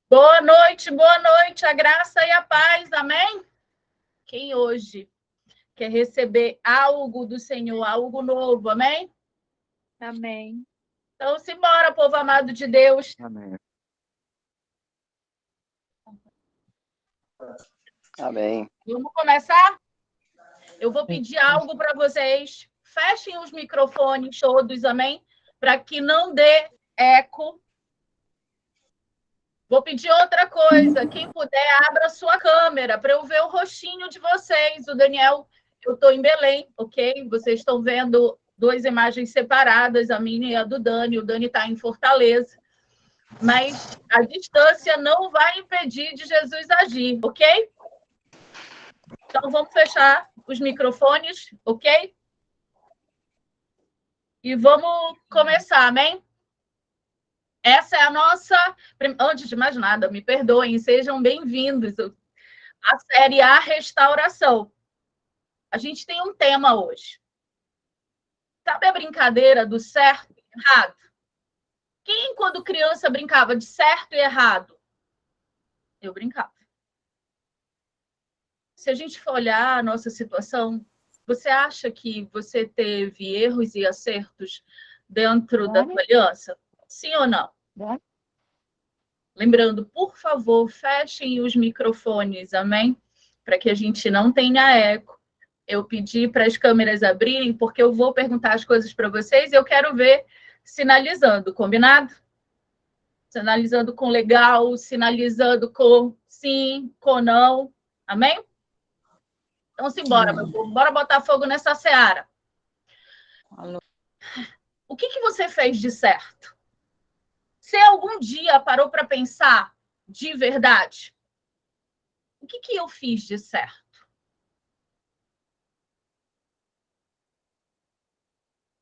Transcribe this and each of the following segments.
boa noite, a graça e a paz, amém? Quem hoje quer receber algo do Senhor, algo novo, amém? Amém. Então, simbora, povo amado de Deus. Amém. Amém. Vamos começar? Eu vou pedir algo para vocês. Fechem os microfones todos, amém? Para que não dê eco. Vou pedir outra coisa. Quem puder, abra a sua câmera para eu ver o rostinho de vocês. O Daniel, eu estou em Belém, ok? Vocês estão vendo duas imagens separadas, a minha e a do Dani. O Dani está em Fortaleza. Mas a distância não vai impedir de Jesus agir, ok? Então, vamos fechar os microfones, ok? E vamos começar, amém? Essa é a nossa... Antes de mais nada, me perdoem, sejam bem-vindos à série A Restauração. A gente tem um tema hoje. Sabe a brincadeira do certo e errado? Quem, quando criança, brincava de certo e errado? Eu brincava. Se a gente for olhar a nossa situação, você acha que você teve erros e acertos dentro da tua aliança? Sim ou não? Lembrando, por favor, fechem os microfones, amém? Para que a gente não tenha eco. Eu pedi para as câmeras abrirem, porque eu vou perguntar as coisas para vocês e eu quero ver sinalizando, combinado? Sinalizando com legal, sinalizando com sim, com não, amém? Então, simbora, meu povo. Bora botar fogo nessa seara. O que você fez de certo? Você algum dia parou para pensar de verdade? O que eu fiz de certo?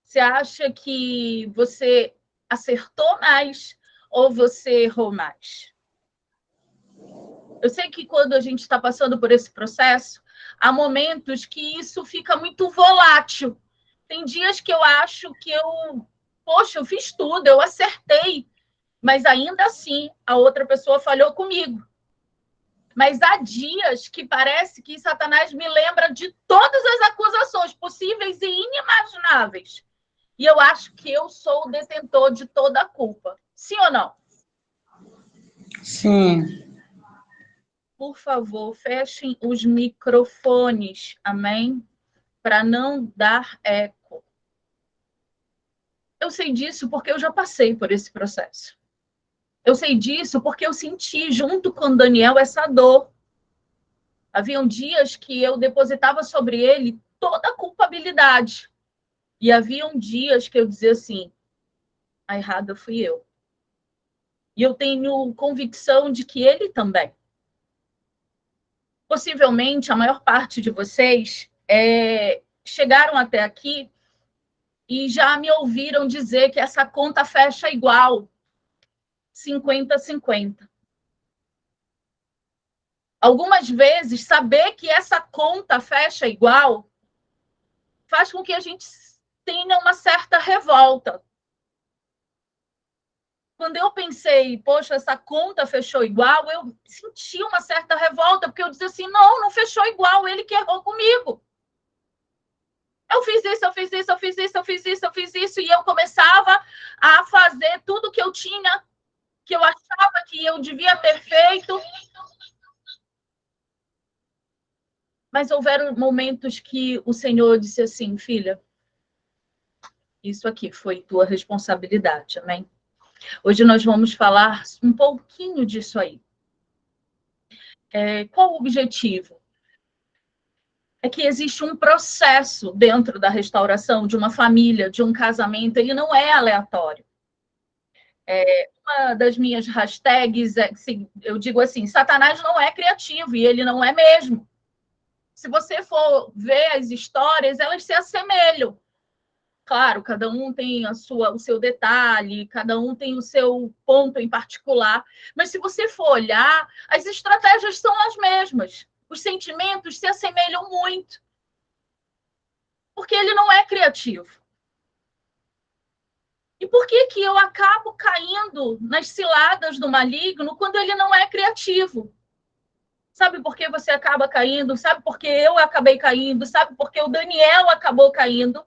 Você acha que você acertou mais ou você errou mais? Eu sei que quando a gente está passando por esse processo, há momentos que isso fica muito volátil. Tem dias que eu acho que poxa, eu fiz tudo, eu acertei, mas ainda assim a outra pessoa falhou comigo. Mas há dias que parece que Satanás me lembra de todas as acusações possíveis e inimagináveis. E eu acho que eu sou o detentor de toda a culpa. Sim ou não? Sim. Por favor, fechem os microfones, amém? Para não dar eco. Eu sei disso porque eu já passei por esse processo. Eu sei disso porque eu senti, junto com Daniel, essa dor. Haviam dias que eu depositava sobre ele toda a culpabilidade. E haviam dias que eu dizia assim, a errada fui eu. E eu tenho convicção de que ele também. Possivelmente, a maior parte de vocês chegaram até aqui e já me ouviram dizer que essa conta fecha igual, 50-50. Algumas vezes, saber que essa conta fecha igual faz com que a gente tenha uma certa revolta. Quando eu pensei, poxa, essa conta fechou igual, eu senti uma certa revolta, porque eu dizia assim, não fechou igual, ele que errou comigo. Eu fiz isso, eu fiz isso, eu fiz isso, eu fiz isso, eu fiz isso, e eu começava a fazer tudo que eu tinha, que eu achava que eu devia ter feito. Mas houveram momentos que o Senhor disse assim, filha, isso aqui foi tua responsabilidade, amém? Hoje nós vamos falar um pouquinho disso aí. Qual o objetivo? É que existe um processo dentro da restauração de uma família, de um casamento, ele não é aleatório. Uma das minhas hashtags, eu digo assim, Satanás não é criativo, e ele não é mesmo. Se você for ver as histórias, elas se assemelham. Claro, cada um tem o seu detalhe, cada um tem o seu ponto em particular, mas se você for olhar, as estratégias são as mesmas. Os sentimentos se assemelham muito. Porque ele não é criativo. E por que que eu acabo caindo nas ciladas do maligno quando ele não é criativo? Sabe por que você acaba caindo? Sabe por que eu acabei caindo? Sabe por que o Daniel acabou caindo?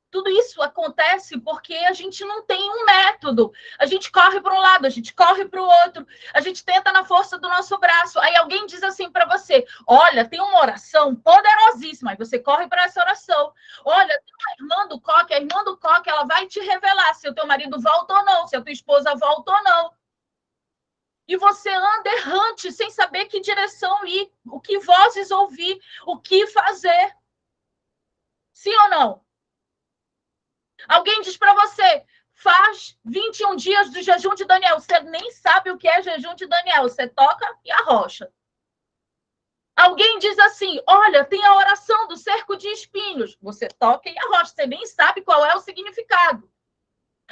Tudo isso acontece porque a gente não tem um método. A gente corre para um lado, a gente corre para o outro, a gente tenta na força do nosso braço. Aí alguém diz assim para você: olha, tem uma oração poderosíssima. Aí você corre para essa oração. Olha, tem uma irmã do coque, a irmã do coque, ela vai te revelar se o teu marido volta ou não, se a tua esposa volta ou não. E você anda errante, sem saber que direção ir, o que vozes ouvir, o que fazer. Sim ou não? Alguém diz para você, faz 21 dias do jejum de Daniel. Você nem sabe o que é jejum de Daniel. Você toca e arrocha. Alguém diz assim, olha, tem a oração do cerco de espinhos. Você toca e arrocha. Você nem sabe qual é o significado.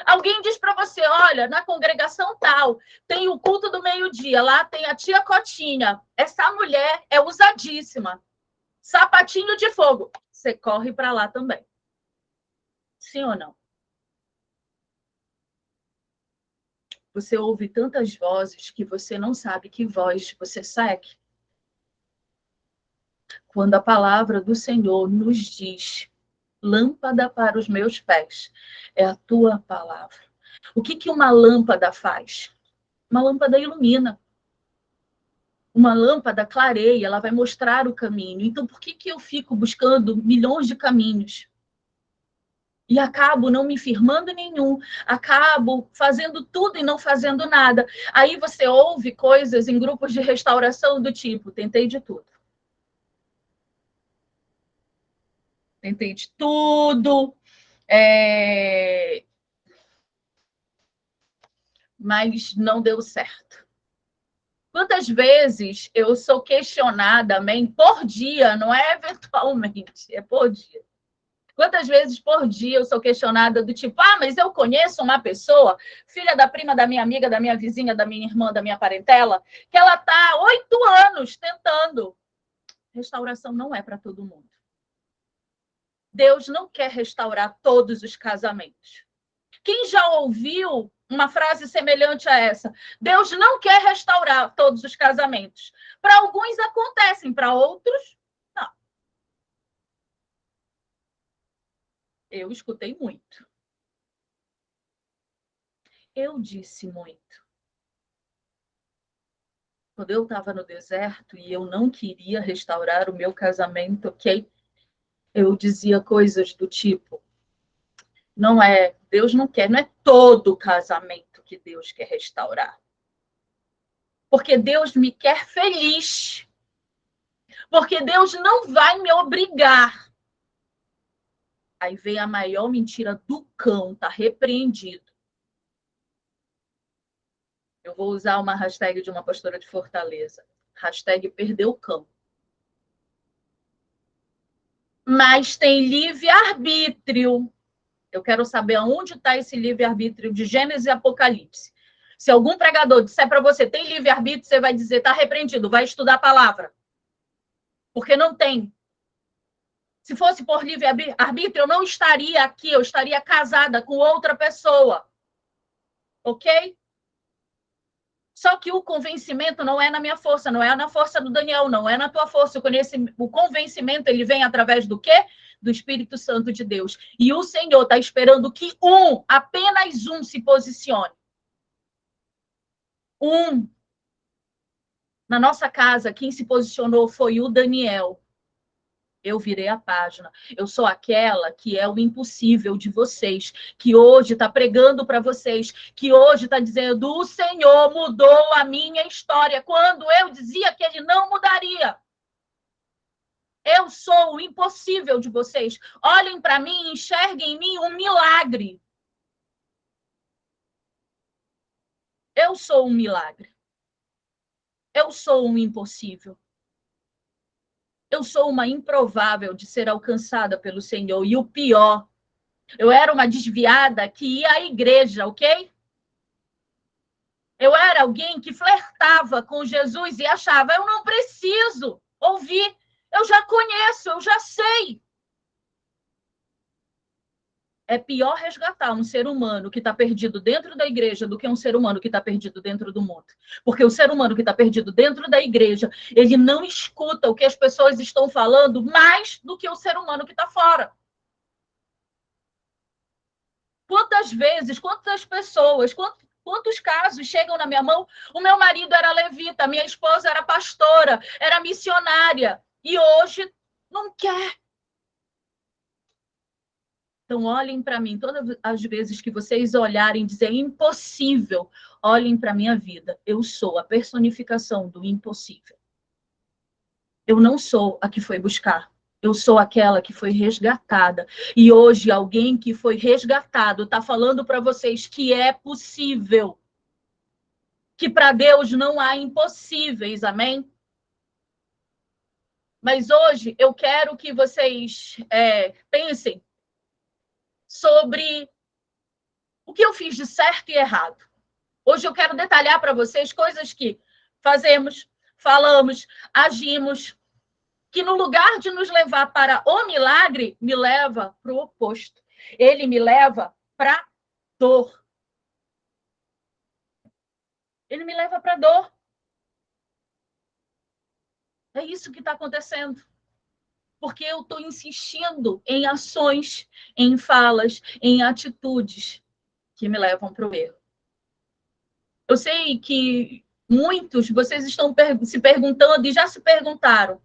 Alguém diz para você, olha, na congregação tal, tem o culto do meio-dia. Lá tem a tia Cotinha. Essa mulher é usadíssima. Sapatinho de fogo. Você corre para lá também. Sim ou não? Você ouve tantas vozes que você não sabe que voz você segue. Quando a palavra do Senhor nos diz, lâmpada para os meus pés, é a tua palavra. O que que uma lâmpada faz? Uma lâmpada ilumina. Uma lâmpada clareia, ela vai mostrar o caminho. Então, por que que eu fico buscando milhões de caminhos? E acabo não me firmando em nenhum, acabo fazendo tudo e não fazendo nada. Aí você ouve coisas em grupos de restauração do tipo, tentei de tudo. Tentei de tudo, mas não deu certo. Quantas vezes eu sou questionada, amém, por dia, não é eventualmente, é por dia. Quantas vezes por dia eu sou questionada do tipo, mas eu conheço uma pessoa, filha da prima da minha amiga, da minha vizinha, da minha irmã, da minha parentela, que ela está há 8 anos tentando. Restauração não é para todo mundo. Deus não quer restaurar todos os casamentos. Quem já ouviu uma frase semelhante a essa? Deus não quer restaurar todos os casamentos. Para alguns acontecem, para outros, não. Eu escutei muito. Eu disse muito. Quando eu estava no deserto e eu não queria restaurar o meu casamento, ok? Eu dizia coisas do tipo, não é, Deus não quer, não é todo casamento que Deus quer restaurar. Porque Deus me quer feliz. Porque Deus não vai me obrigar. Aí vem a maior mentira do cão, tá repreendido. Eu vou usar uma hashtag de uma pastora de Fortaleza. Hashtag perdeu o cão. Mas tem livre-arbítrio. Eu quero saber aonde está esse livre-arbítrio de Gênesis e Apocalipse. Se algum pregador disser para você tem livre-arbítrio, você vai dizer, está repreendido, vai estudar a palavra. Porque não tem. Se fosse por livre-arbítrio, eu não estaria aqui, eu estaria casada com outra pessoa. Ok? Só que o convencimento não é na minha força, não é na força do Daniel, não é na tua força. O convencimento, ele vem através do quê? Do Espírito Santo de Deus. E o Senhor está esperando que apenas um, se posicione. Na nossa casa, quem se posicionou foi o Daniel. Eu virei a página. Eu sou aquela que é o impossível de vocês, que hoje está pregando para vocês, que hoje está dizendo: o Senhor mudou a minha história, quando eu dizia que ele não mudaria. Eu sou o impossível de vocês. Olhem para mim e enxerguem em mim um milagre. Eu sou um milagre. Eu sou um impossível. Eu sou uma improvável de ser alcançada pelo Senhor. E o pior, eu era uma desviada que ia à igreja, ok? Eu era alguém que flertava com Jesus e achava, eu não preciso ouvir, eu já conheço, eu já sei. É pior resgatar um ser humano que está perdido dentro da igreja do que um ser humano que está perdido dentro do mundo. Porque o ser humano que está perdido dentro da igreja, ele não escuta o que as pessoas estão falando mais do que o ser humano que está fora. Quantas vezes, quantas pessoas, quantos casos chegam na minha mão? O meu marido era levita, minha esposa era pastora, era missionária, e hoje não quer. Então, olhem para mim, todas as vezes que vocês olharem e dizerem impossível, olhem para a minha vida. Eu sou a personificação do impossível. Eu não sou a que foi buscar. Eu sou aquela que foi resgatada. E hoje, alguém que foi resgatado está falando para vocês que é possível. Que para Deus não há impossíveis, amém? Mas hoje eu quero que vocês pensem sobre o que eu fiz de certo e errado. Hoje eu quero detalhar para vocês coisas que fazemos, falamos, agimos, que no lugar de nos levar para o milagre, me leva para o oposto. Ele me leva para dor. Ele me leva para dor. É isso que está acontecendo. Porque eu estou insistindo em ações, em falas, em atitudes que me levam para o erro. Eu sei que muitos, vocês estão se perguntando e já se perguntaram,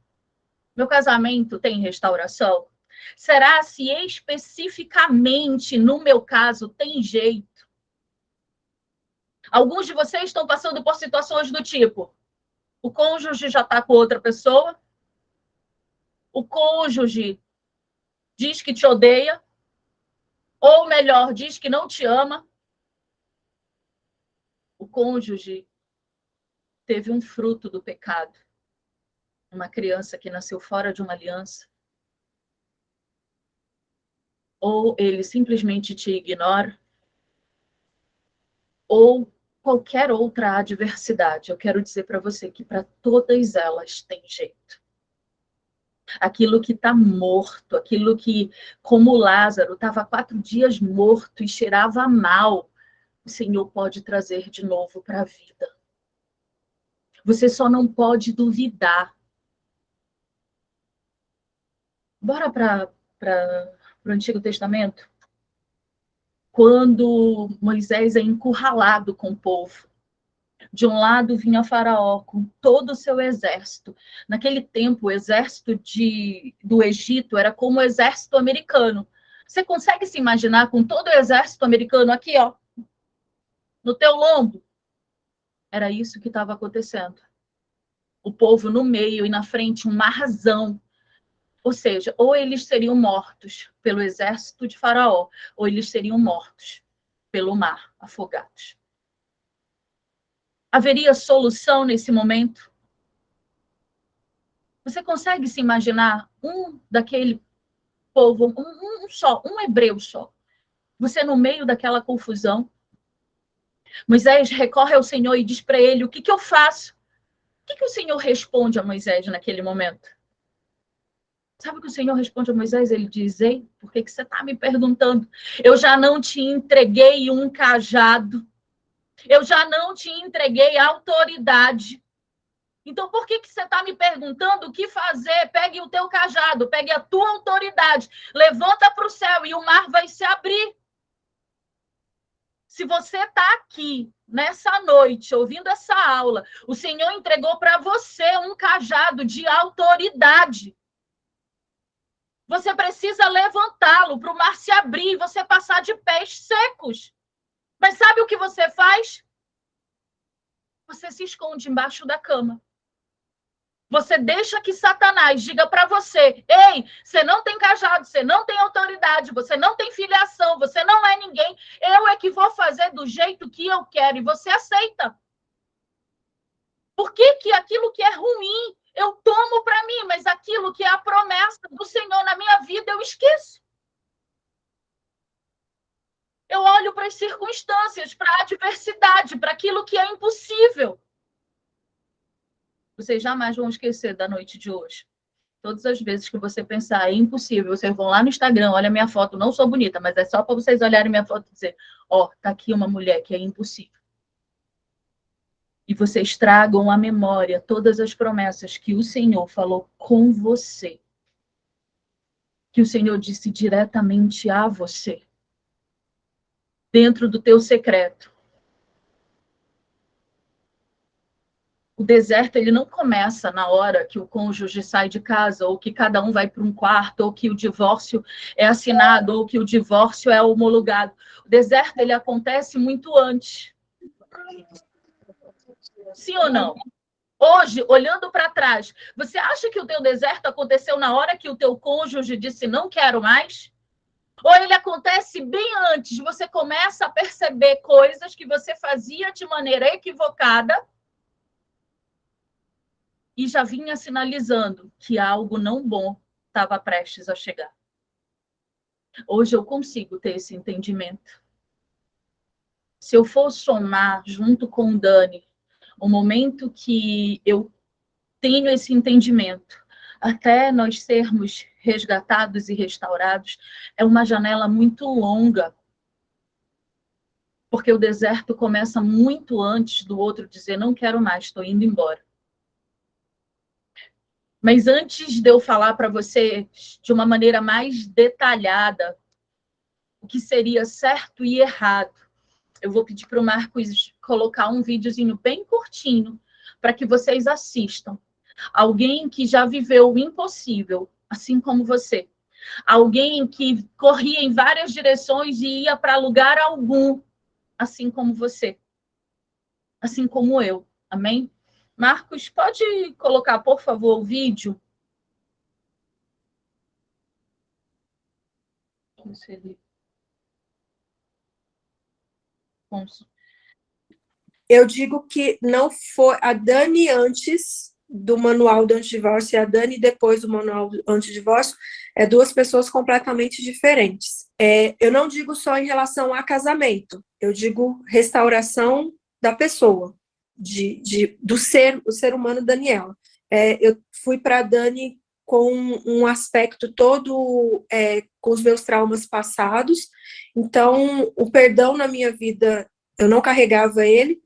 meu casamento tem restauração? Será se especificamente no meu caso tem jeito? Alguns de vocês estão passando por situações do tipo, o cônjuge já está com outra pessoa, o cônjuge diz que te odeia, ou melhor, diz que não te ama. O cônjuge teve um fruto do pecado. Uma criança que nasceu fora de uma aliança. Ou ele simplesmente te ignora, ou qualquer outra adversidade. Eu quero dizer para você que para todas elas tem jeito. Aquilo que está morto, aquilo que, como Lázaro, estava 4 dias morto e cheirava mal, o Senhor pode trazer de novo para a vida. Você só não pode duvidar. Bora para o Antigo Testamento? Quando Moisés é encurralado com o povo. De um lado vinha Faraó com todo o seu exército. Naquele tempo, o exército do Egito era como o exército americano. Você consegue se imaginar com todo o exército americano aqui, ó, no teu lombo? Era isso que estava acontecendo. O povo no meio e na frente, um marzão. Ou seja, ou eles seriam mortos pelo exército de Faraó, ou eles seriam mortos pelo mar, afogados. Haveria solução nesse momento? Você consegue se imaginar um daquele povo, um hebreu só, você no meio daquela confusão? Moisés recorre ao Senhor e diz para ele, o que eu faço? O que o Senhor responde a Moisés naquele momento? Sabe o que o Senhor responde a Moisés? Ele diz, ei, por que você está me perguntando? Eu já não te entreguei um cajado. Eu já não te entreguei autoridade. Então, por que você está me perguntando o que fazer? Pegue o teu cajado, pegue a tua autoridade, levanta para o céu e o mar vai se abrir. Se você está aqui, nessa noite, ouvindo essa aula, o Senhor entregou para você um cajado de autoridade. Você precisa levantá-lo para o mar se abrir e você passar de pés secos. Mas sabe o que você faz? Você se esconde embaixo da cama. Você deixa que Satanás diga para você, ei, você não tem cajado, você não tem autoridade, você não tem filiação, você não é ninguém, eu é que vou fazer do jeito que eu quero, e você aceita. Por que aquilo que é ruim eu tomo para mim, mas aquilo que é a promessa do Senhor na minha vida eu esqueço? Eu olho para as circunstâncias, para a adversidade, para aquilo que é impossível. Vocês jamais vão esquecer da noite de hoje. Todas as vezes que você pensar, é impossível, vocês vão lá no Instagram, olha a minha foto, não sou bonita, mas é só para vocês olharem minha foto e dizer, ó, tá aqui uma mulher que é impossível. E vocês tragam à memória todas as promessas que o Senhor falou com você. Que o Senhor disse diretamente a você. Dentro do teu secreto. O deserto, ele não começa na hora que o cônjuge sai de casa, ou que cada um vai para um quarto, ou que o divórcio é assinado, ou que o divórcio é homologado. O deserto, ele acontece muito antes. Sim ou não? Hoje, olhando para trás, você acha que o teu deserto aconteceu na hora que o teu cônjuge disse não quero mais? Ou ele acontece bem antes, você começa a perceber coisas que você fazia de maneira equivocada e já vinha sinalizando que algo não bom estava prestes a chegar. Hoje eu consigo ter esse entendimento. Se eu for somar junto com o Dani, o momento que eu tenho esse entendimento, até nós sermos resgatados e restaurados, é uma janela muito longa. Porque o deserto começa muito antes do outro dizer, não quero mais, estou indo embora. Mas antes de eu falar para você de uma maneira mais detalhada o que seria certo e errado, eu vou pedir para o Marcos colocar um videozinho bem curtinho para que vocês assistam. Alguém que já viveu o impossível, assim como você. Alguém que corria em várias direções e ia para lugar algum, assim como você. Assim como eu. Amém? Marcos, pode colocar, por favor, o vídeo? Eu digo que não foi a Dani antes do manual do antidivórcio e a Dani depois do manual do antidivórcio, duas pessoas completamente diferentes. Eu não digo só em relação a casamento, eu digo restauração da pessoa, o ser humano Daniela. Eu fui para a Dani com um aspecto todo com os meus traumas passados, então o perdão na minha vida, eu não carregava ele,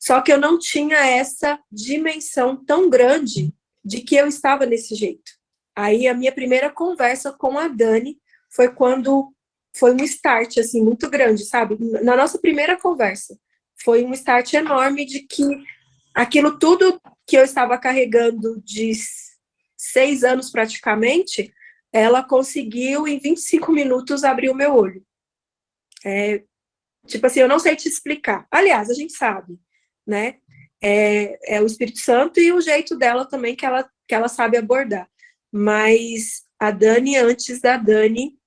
só que eu não tinha essa dimensão tão grande de que eu estava desse jeito. Aí a minha primeira conversa com a Dani foi quando foi um start assim muito grande, sabe? Na nossa primeira conversa foi um start enorme de que aquilo tudo que eu estava carregando de 6 anos praticamente, ela conseguiu em 25 minutos abrir o meu olho. Tipo assim, eu não sei te explicar. Aliás, a gente sabe, né? É o Espírito Santo e o jeito dela também que ela sabe abordar. Mas a Dani, antes da Dani,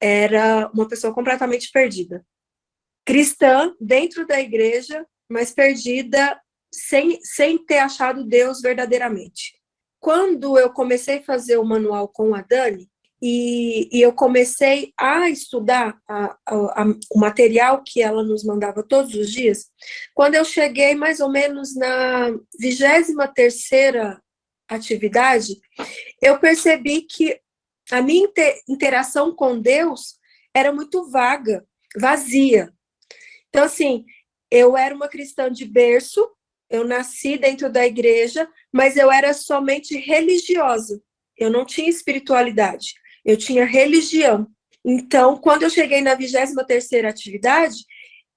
era uma pessoa completamente perdida. Cristã, dentro da igreja, mas perdida, sem ter achado Deus verdadeiramente. Quando eu comecei a fazer o manual com a Dani, e eu comecei a estudar o material que ela nos mandava todos os dias, quando eu cheguei mais ou menos na 23ª atividade, eu percebi que a minha interação com Deus era muito vaga, vazia. Então, assim, eu era uma cristã de berço, eu nasci dentro da igreja, mas eu era somente religiosa, eu não tinha espiritualidade. Eu tinha religião. Então, quando eu cheguei na 23ª atividade,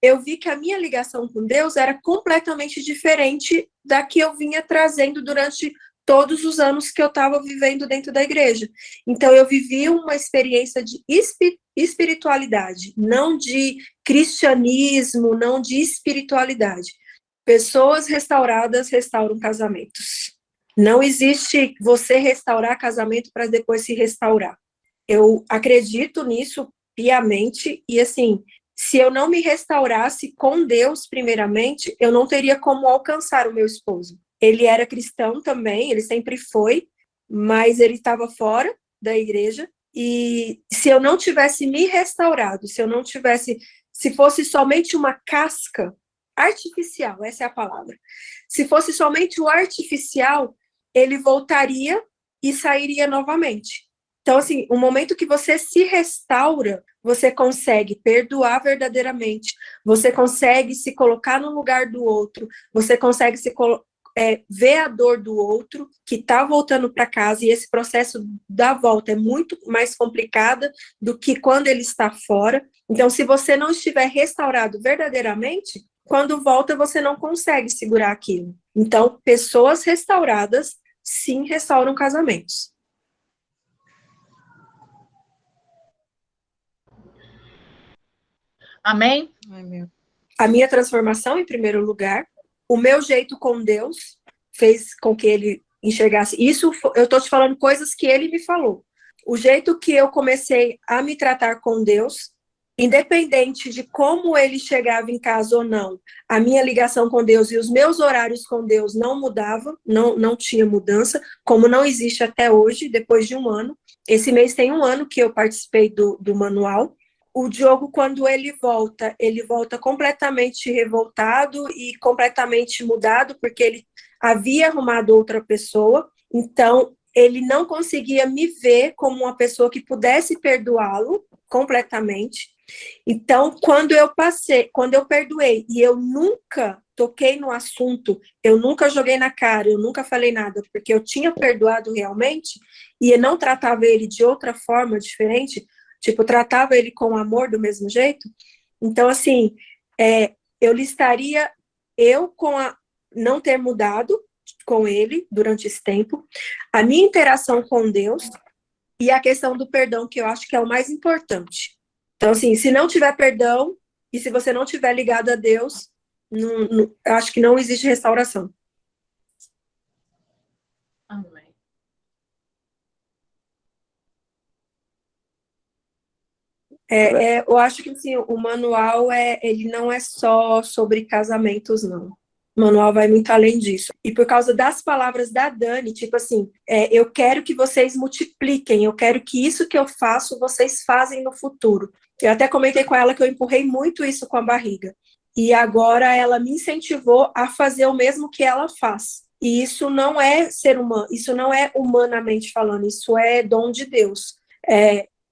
eu vi que a minha ligação com Deus era completamente diferente da que eu vinha trazendo durante todos os anos que eu estava vivendo dentro da igreja. Então, eu vivi uma experiência de espiritualidade, não de cristianismo, não de espiritualidade. Pessoas restauradas restauram casamentos. Não existe você restaurar casamento para depois se restaurar. Eu acredito nisso piamente e, assim, se eu não me restaurasse com Deus primeiramente, eu não teria como alcançar o meu esposo. Ele era cristão também, ele sempre foi, mas ele estava fora da igreja e se eu não tivesse me restaurado, se fosse somente uma casca artificial, essa é a palavra, se fosse somente o artificial, ele voltaria e sairia novamente. Então, assim, o momento que você se restaura, você consegue perdoar verdadeiramente, você consegue se colocar no lugar do outro, você consegue ver a dor do outro que está voltando para casa, e esse processo da volta é muito mais complicado do que quando ele está fora. Então, se você não estiver restaurado verdadeiramente, quando volta, você não consegue segurar aquilo. Então, pessoas restauradas, sim, restauram casamentos. Amém? A minha transformação, em primeiro lugar, o meu jeito com Deus fez com que ele enxergasse. Isso, eu estou te falando coisas que ele me falou. O jeito que eu comecei a me tratar com Deus, independente de como ele chegava em casa ou não, a minha ligação com Deus e os meus horários com Deus não mudavam, não tinha mudança, como não existe até hoje, depois de um ano. Esse mês tem um ano que eu participei do manual. O Diogo, quando ele volta completamente revoltado e completamente mudado, porque ele havia arrumado outra pessoa, então ele não conseguia me ver como uma pessoa que pudesse perdoá-lo completamente. Então, quando eu perdoei e eu nunca toquei no assunto, eu nunca joguei na cara, eu nunca falei nada, porque eu tinha perdoado realmente e eu não tratava ele de outra forma diferente, tipo, tratava ele com amor do mesmo jeito. Então, assim, eu listaria não ter mudado com ele durante esse tempo, a minha interação com Deus e a questão do perdão, que eu acho que é o mais importante. Então, assim, se não tiver perdão e se você não tiver ligado a Deus, eu acho que não existe restauração. Amém. Eu acho que assim, o manual ele não é só sobre casamentos, não. O manual vai muito além disso. E por causa das palavras da Dani, tipo assim, eu quero que vocês multipliquem, eu quero que isso que eu faço, vocês fazem no futuro. Eu até comentei com ela que eu empurrei muito isso com a barriga. E agora ela me incentivou a fazer o mesmo que ela faz. E isso não é ser humano, isso não é humanamente falando, isso é dom de Deus.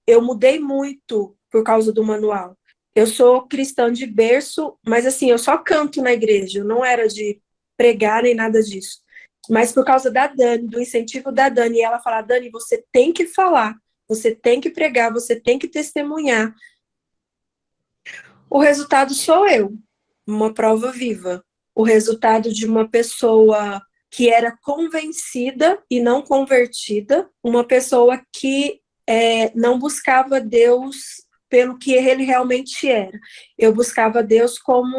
Eu mudei muito por causa do manual. Eu sou cristã de berço, mas assim, eu só canto na igreja, eu não era de pregar nem nada disso. Mas por causa da Dani, do incentivo da Dani, e ela fala, Dani, você tem que falar, você tem que pregar, você tem que testemunhar. O resultado sou eu, uma prova viva. O resultado de uma pessoa que era convencida e não convertida, uma pessoa que não buscava Deus pelo que ele realmente era. Eu buscava Deus como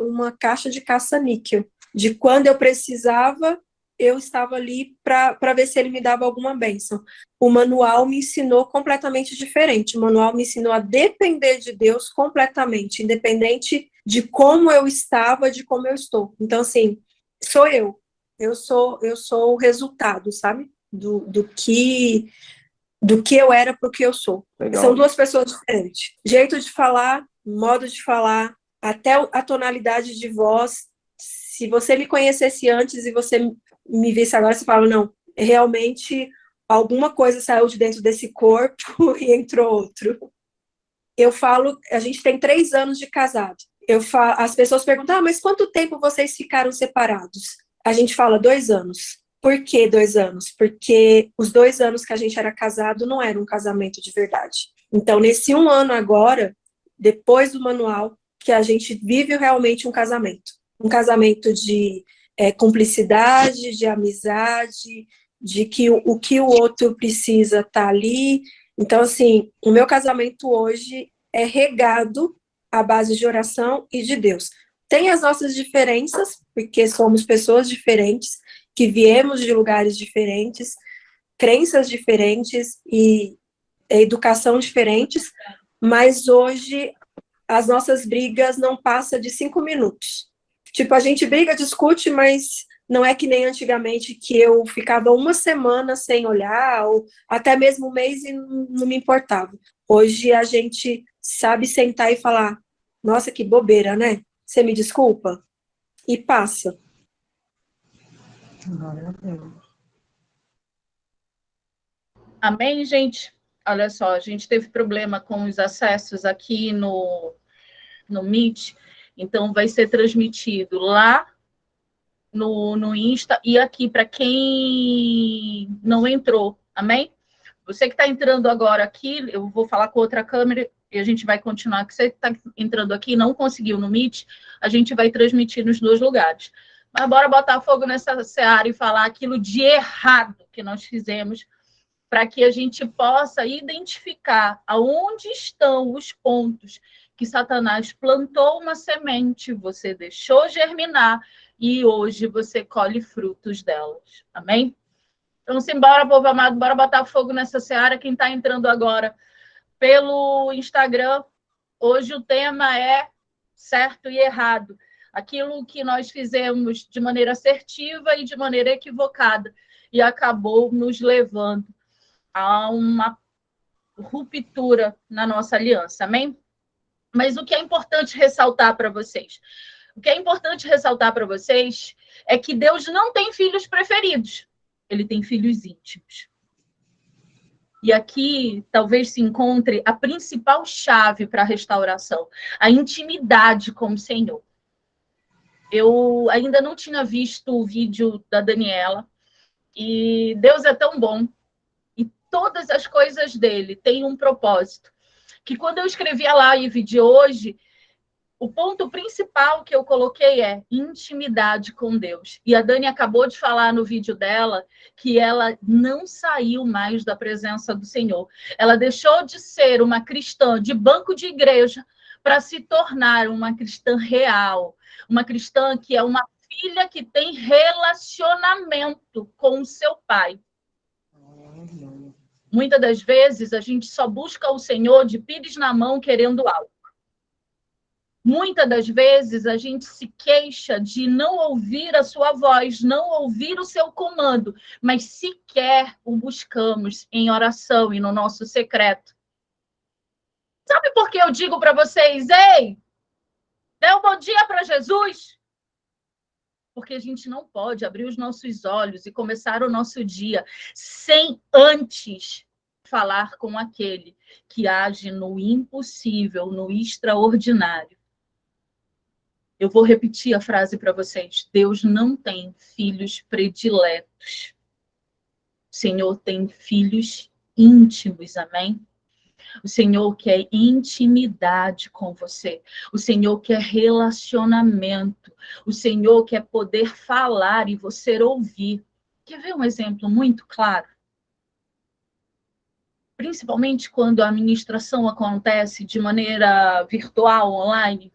uma caixa de caça-níquel. De quando eu precisava, eu estava ali para ver se ele me dava alguma bênção. O manual me ensinou completamente diferente. O manual me ensinou a depender de Deus completamente, independente de como eu estava, de como eu estou. Então, assim, sou eu. Eu sou o resultado, sabe? Do que eu era para o que eu sou. Legal. São duas pessoas diferentes. Jeito de falar, modo de falar, até a tonalidade de voz. Se você me conhecesse antes e você me visse agora, você fala, não, realmente alguma coisa saiu de dentro desse corpo e entrou outro. Eu falo, a gente tem 3 anos de casado. As pessoas perguntam, mas quanto tempo vocês ficaram separados? A gente fala 2 anos. Por que 2 anos? Porque os 2 anos que a gente era casado não era um casamento de verdade. Então, nesse 1 ano agora, depois do manual, que a gente vive realmente um casamento. Um casamento de cumplicidade, de amizade, de que o que o outro precisa tá ali. Então, assim, o meu casamento hoje é regado à base de oração e de Deus. Tem as nossas diferenças, porque somos pessoas diferentes, que viemos de lugares diferentes, crenças diferentes e educação diferentes, mas hoje as nossas brigas não passam de 5 minutos. Tipo, a gente briga, discute, mas não é que nem antigamente, que eu ficava 1 semana sem olhar, ou até mesmo 1 mês e não me importava. Hoje a gente sabe sentar e falar, nossa, que bobeira, né? Você me desculpa? E passa. Amém, gente? Olha só, a gente teve problema com os acessos aqui no Meet, então vai ser transmitido lá no Insta e aqui para quem não entrou, amém? Você que está entrando agora aqui, eu vou falar com outra câmera e a gente vai continuar. Que você que está entrando aqui e não conseguiu no Meet, a gente vai transmitir nos dois lugares. Mas bora botar fogo nessa seara e falar aquilo de errado que nós fizemos, para que a gente possa identificar aonde estão os pontos que Satanás plantou uma semente, você deixou germinar e hoje você colhe frutos delas. Amém? Então, simbora, povo amado, bora botar fogo nessa seara. Quem está entrando agora pelo Instagram, hoje o tema é certo e errado. Aquilo que nós fizemos de maneira assertiva e de maneira equivocada e acabou nos levando a uma ruptura na nossa aliança, amém? Mas o que é importante ressaltar para vocês? O que é importante ressaltar para vocês é que Deus não tem filhos preferidos, ele tem filhos íntimos. E aqui talvez se encontre a principal chave para a restauração, a intimidade com o Senhor. Eu ainda não tinha visto o vídeo da Daniela, e Deus é tão bom, e todas as coisas dele têm um propósito. Que quando eu escrevi a live de hoje, o ponto principal que eu coloquei é intimidade com Deus. E a Dani acabou de falar no vídeo dela que ela não saiu mais da presença do Senhor. Ela deixou de ser uma cristã de banco de igreja para se tornar uma cristã real. Uma cristã que é uma filha que tem relacionamento com o seu pai. Muitas das vezes a gente só busca o Senhor de pires na mão querendo algo. Muitas das vezes a gente se queixa de não ouvir a sua voz, não ouvir o seu comando, mas sequer o buscamos em oração e no nosso secreto. Sabe por que eu digo para vocês, ei, dê um bom dia para Jesus? Porque a gente não pode abrir os nossos olhos e começar o nosso dia sem antes falar com aquele que age no impossível, no extraordinário. Eu vou repetir a frase para vocês. Deus não tem filhos prediletos. O Senhor tem filhos íntimos, amém? O Senhor quer intimidade com você. O Senhor quer relacionamento. O Senhor quer poder falar e você ouvir. Quer ver um exemplo muito claro? Principalmente quando a ministração acontece de maneira virtual, online.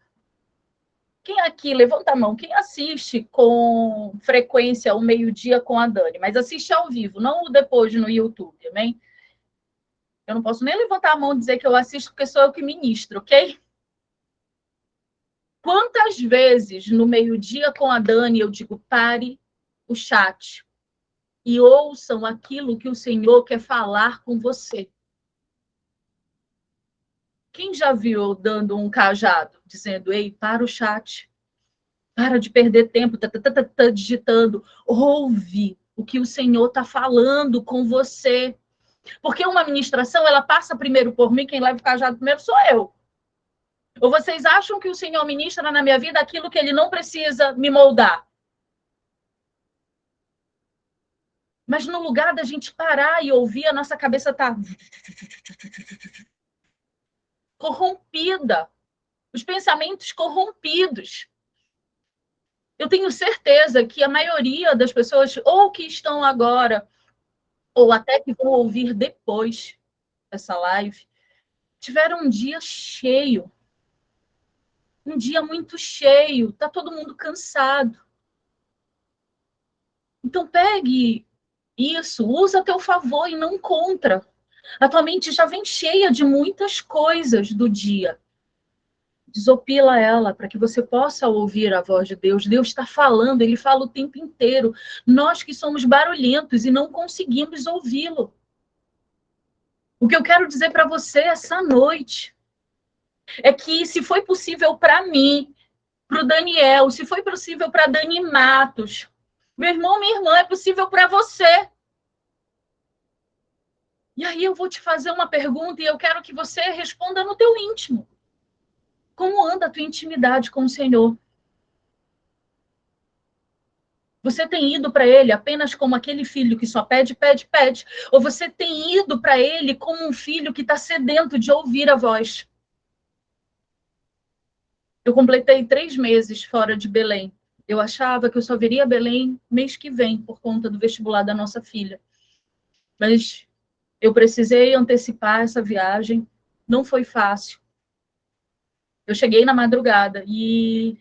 Quem aqui, levanta a mão, quem assiste com frequência ao meio-dia com a Dani, mas assiste ao vivo, não depois no YouTube, amém? Eu não posso nem levantar a mão e dizer que eu assisto, porque sou eu que ministro, ok? Quantas vezes no meio-dia com a Dani eu digo, pare o chat e ouçam aquilo que o Senhor quer falar com você. Quem já viu eu dando um cajado, dizendo, ei, para o chat, para de perder tempo, tá digitando, ouve o que o Senhor está falando com você. Porque uma ministração, ela passa primeiro por mim, quem leva o cajado primeiro sou eu. Ou vocês acham que o Senhor ministra na minha vida aquilo que ele não precisa me moldar? Mas no lugar da gente parar e ouvir, a nossa cabeça está corrompida. Os pensamentos corrompidos. Eu tenho certeza que a maioria das pessoas, ou que estão agora, ou até que vão ouvir depois dessa live, tiveram um dia cheio. Um dia muito cheio. Está todo mundo cansado. Então, pegue isso, usa a teu favor e não contra. A tua mente já vem cheia de muitas coisas do dia. Desopila ela para que você possa ouvir a voz de Deus. Deus está falando, ele fala o tempo inteiro. Nós que somos barulhentos e não conseguimos ouvi-lo. O que eu quero dizer para você essa noite é que se foi possível para mim, para o Daniel, se foi possível para Dani Matos, meu irmão, minha irmã, é possível para você. E aí eu vou te fazer uma pergunta e eu quero que você responda no teu íntimo. Como anda a tua intimidade com o Senhor? Você tem ido para Ele apenas como aquele filho que só pede, pede, pede? Ou você tem ido para Ele como um filho que está sedento de ouvir a voz? Eu completei 3 meses fora de Belém. Eu achava que eu só viria a Belém mês que vem, por conta do vestibular da nossa filha. Mas eu precisei antecipar essa viagem. Não foi fácil. Eu cheguei na madrugada e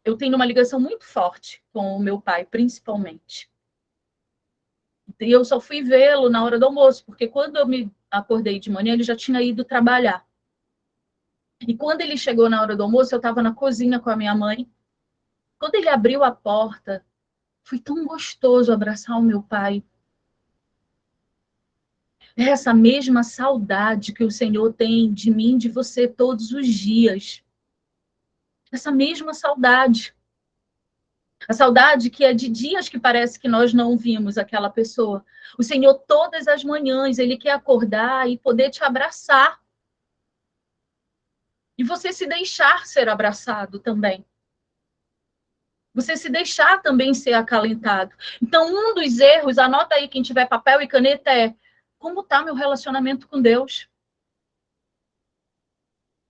eu tenho uma ligação muito forte com o meu pai, principalmente. E eu só fui vê-lo na hora do almoço, porque quando eu me acordei de manhã, ele já tinha ido trabalhar. E quando ele chegou na hora do almoço, eu estava na cozinha com a minha mãe. Quando ele abriu a porta, foi tão gostoso abraçar o meu pai. É essa mesma saudade que o Senhor tem de mim, de você, todos os dias. Essa mesma saudade. A saudade que é de dias que parece que nós não vimos aquela pessoa. O Senhor, todas as manhãs, Ele quer acordar e poder te abraçar. E você se deixar ser abraçado também. Você se deixar também ser acalentado. Então, um dos erros, anota aí quem tiver papel e caneta, é: como está meu relacionamento com Deus?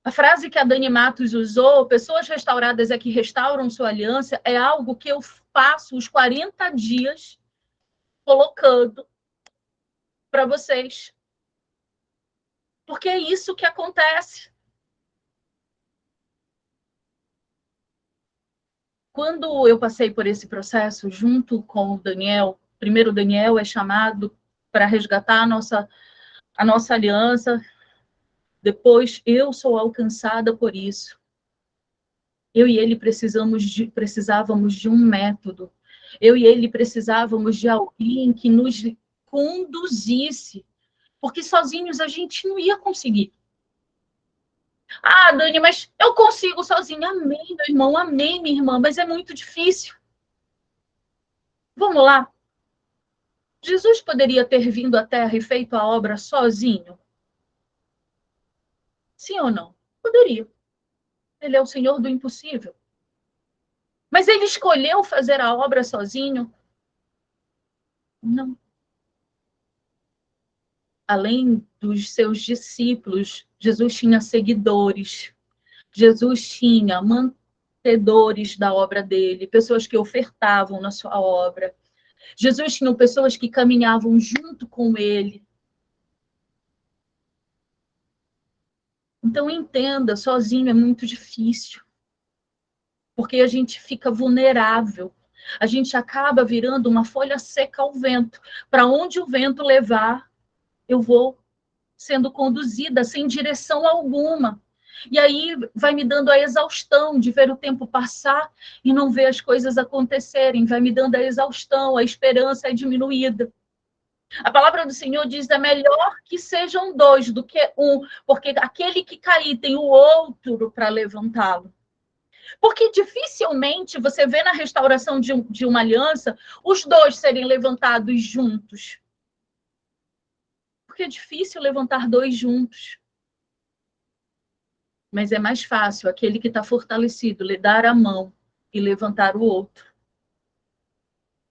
A frase que a Dani Matos usou, pessoas restauradas é que restauram sua aliança, é algo que eu passo os 40 dias colocando para vocês. Porque é isso que acontece. Quando eu passei por esse processo junto com o Daniel, primeiro o Daniel é chamado para resgatar a nossa aliança, depois eu sou alcançada por isso. Eu e ele precisávamos de um método. Eu e ele precisávamos de alguém que nos conduzisse, porque sozinhos a gente não ia conseguir. Ah, Dani, mas eu consigo sozinha. Amém, meu irmão, amém, minha irmã, mas é muito difícil. Vamos lá. Jesus poderia ter vindo à Terra e feito a obra sozinho? Sim ou não? Poderia. Ele é o Senhor do impossível. Mas ele escolheu fazer a obra sozinho? Não. Além dos seus discípulos, Jesus tinha seguidores. Jesus tinha mantedores da obra dele, pessoas que ofertavam na sua obra. Jesus tinha pessoas que caminhavam junto com ele. Então, entenda, sozinho é muito difícil. Porque a gente fica vulnerável. A gente acaba virando uma folha seca ao vento. Para onde o vento levar, eu vou sendo conduzida sem direção alguma. E aí vai me dando a exaustão de ver o tempo passar e não ver as coisas acontecerem. Vai me dando a exaustão, a esperança é diminuída. A palavra do Senhor diz: é melhor que sejam 2 do que 1, porque aquele que cair tem o outro para levantá-lo. Porque dificilmente você vê na restauração de uma aliança os 2 serem levantados juntos. Porque é difícil levantar 2 juntos. Mas é mais fácil aquele que está fortalecido lhe dar a mão e levantar o outro.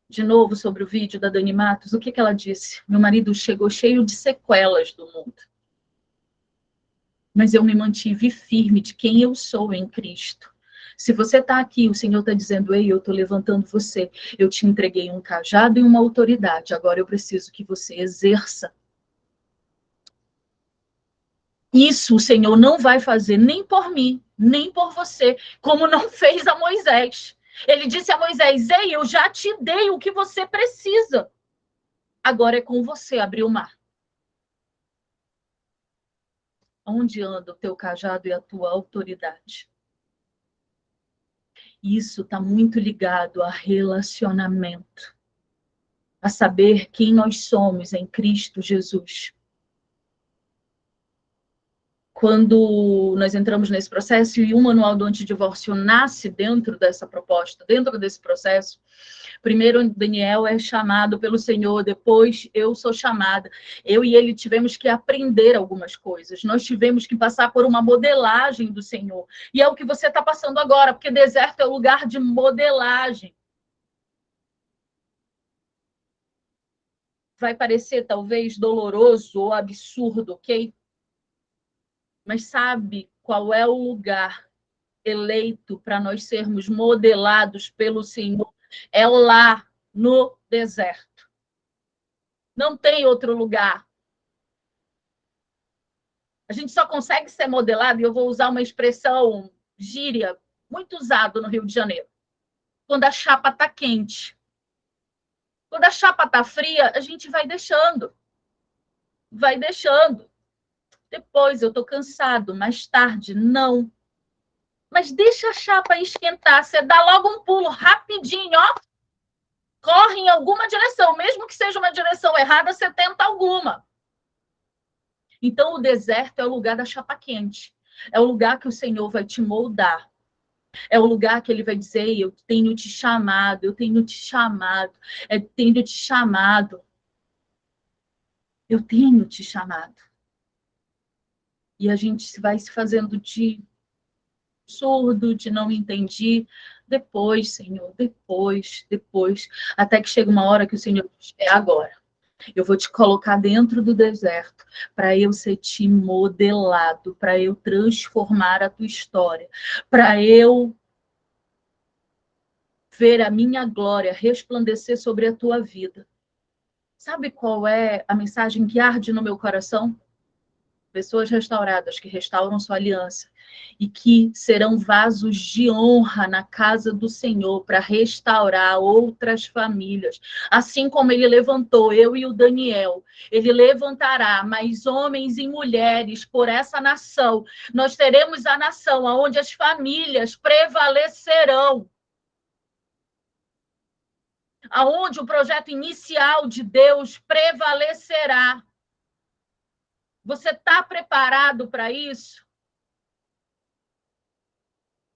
De novo, sobre o vídeo da Dani Matos, o que ela disse? Meu marido chegou cheio de sequelas do mundo. Mas eu me mantive firme de quem eu sou em Cristo. Se você está aqui, o Senhor está dizendo: ei, eu estou levantando você. Eu te entreguei um cajado e uma autoridade. Agora eu preciso que você exerça. Isso o Senhor não vai fazer nem por mim, nem por você, como não fez a Moisés. Ele disse a Moisés: ei, eu já te dei o que você precisa. Agora é com você abrir o mar. Onde anda o teu cajado e a tua autoridade? Isso está muito ligado a relacionamento, a saber quem nós somos em Cristo Jesus. quando nós entramos nesse processo e o manual do antidivórcio nasce dentro dessa proposta, dentro desse processo, primeiro Daniel é chamado pelo Senhor, depois eu sou chamada. Eu e ele tivemos que aprender algumas coisas, nós tivemos que passar por uma modelagem do Senhor. E é o que você está passando agora, porque deserto é o lugar de modelagem. Vai parecer talvez doloroso ou absurdo, ok? Mas sabe qual é o lugar eleito para nós sermos modelados pelo Senhor? É lá no deserto. Não tem outro lugar. A gente só consegue ser modelado, e eu vou usar uma expressão gíria, muito usada no Rio de Janeiro, quando a chapa está quente. Quando a chapa está fria, a gente vai deixando. Vai deixando. Depois, eu estou cansado, mais tarde, não. Mas deixa a chapa esquentar, você dá logo um pulo rapidinho, ó. Corre em alguma direção, mesmo que seja uma direção errada, você tenta alguma. Então, o deserto é o lugar da chapa quente. É o lugar que o Senhor vai te moldar. É o lugar que ele vai dizer, eu tenho te chamado, eu tenho te chamado, eu tenho te chamado. Eu tenho te chamado. E a gente vai se fazendo de surdo, de não entendi. Depois, Senhor, depois. Até que chega uma hora que o Senhor diz, é agora. Eu vou te colocar dentro do deserto para eu ser te modelado, para eu transformar a tua história, para eu ver a minha glória resplandecer sobre a tua vida. Sabe qual é a mensagem que arde no meu coração? Pessoas restauradas, que restauram sua aliança e que serão vasos de honra na casa do Senhor para restaurar outras famílias. Assim como ele levantou eu e o Daniel, ele levantará mais homens e mulheres por essa nação. Nós teremos a nação onde as famílias prevalecerão. Aonde o projeto inicial de Deus prevalecerá. Você está preparado para isso?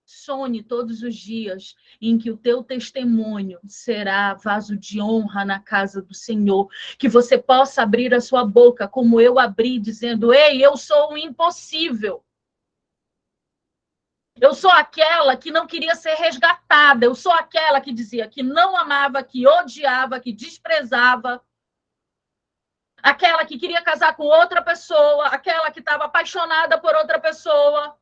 Sonhe todos os dias em que o teu testemunho será vaso de honra na casa do Senhor. Que você possa abrir a sua boca, como eu abri, dizendo, ei, eu sou o impossível. Eu sou aquela que não queria ser resgatada. Eu sou aquela que dizia que não amava, que odiava, que desprezava. Aquela que queria casar com outra pessoa. Aquela que estava apaixonada por outra pessoa.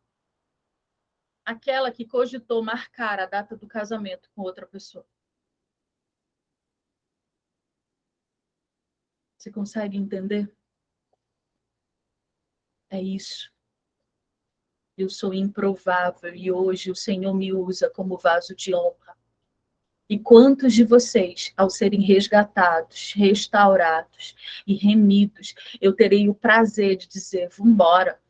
Aquela que cogitou marcar a data do casamento com outra pessoa. Você consegue entender? É isso. Eu sou improvável e hoje o Senhor me usa como vaso de honra. E quantos de vocês, ao serem resgatados, restaurados e remidos, eu terei o prazer de dizer, vambora.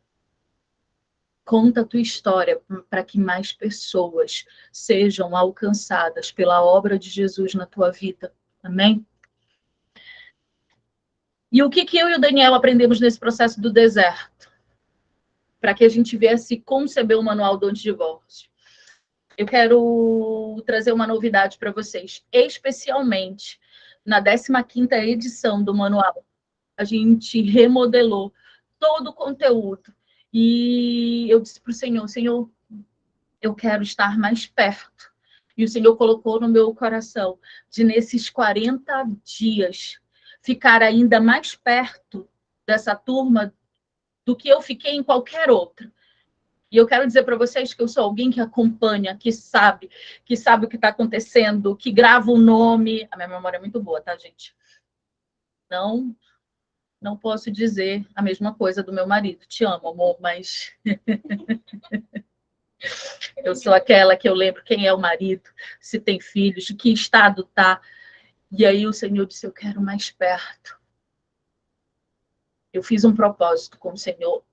Conta a tua história para que mais pessoas sejam alcançadas pela obra de Jesus na tua vida. Amém? E o que eu e o Daniel aprendemos nesse processo do deserto? Para que a gente viesse conceber o manual do antidivórcio. Eu quero trazer uma novidade para vocês, especialmente na 15ª edição do manual. A gente remodelou todo o conteúdo. E eu disse para o Senhor, Senhor, eu quero estar mais perto. E o Senhor colocou no meu coração de, nesses 40 dias, ficar ainda mais perto dessa turma do que eu fiquei em qualquer outra. E eu quero dizer para vocês que eu sou alguém que acompanha, que sabe o que está acontecendo, que grava o nome. A minha memória é muito boa, tá, gente? Não posso dizer a mesma coisa do meu marido. Te amo, amor, mas eu sou aquela que eu lembro quem é o marido, se tem filhos, que estado tá. E aí o Senhor disse, eu quero mais perto. Eu fiz um propósito com o Senhor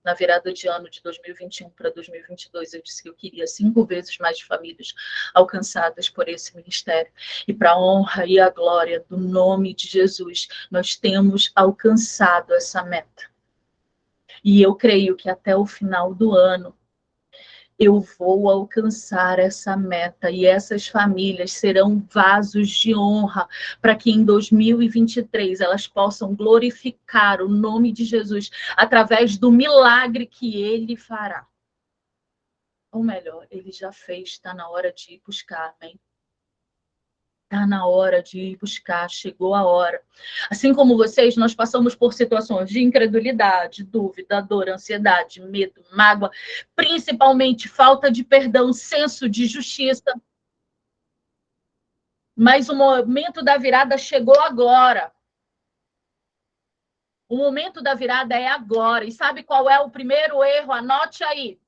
na virada de ano de 2021 para 2022, eu disse que eu queria 5 vezes mais famílias alcançadas por esse ministério. E para a honra e a glória do nome de Jesus, nós temos alcançado essa meta. E eu creio que até o final do ano eu vou alcançar essa meta e essas famílias serão vasos de honra para que em 2023 elas possam glorificar o nome de Jesus através do milagre que ele fará. Ou melhor, ele já fez, está na hora de ir buscar, amém? Está na hora de ir buscar, chegou a hora. Assim como vocês, nós passamos por situações de incredulidade, dúvida, dor, ansiedade, medo, mágoa, principalmente falta de perdão, senso de justiça. Mas o momento da virada chegou agora. O momento da virada é agora. E sabe qual é o primeiro erro? Anote aí.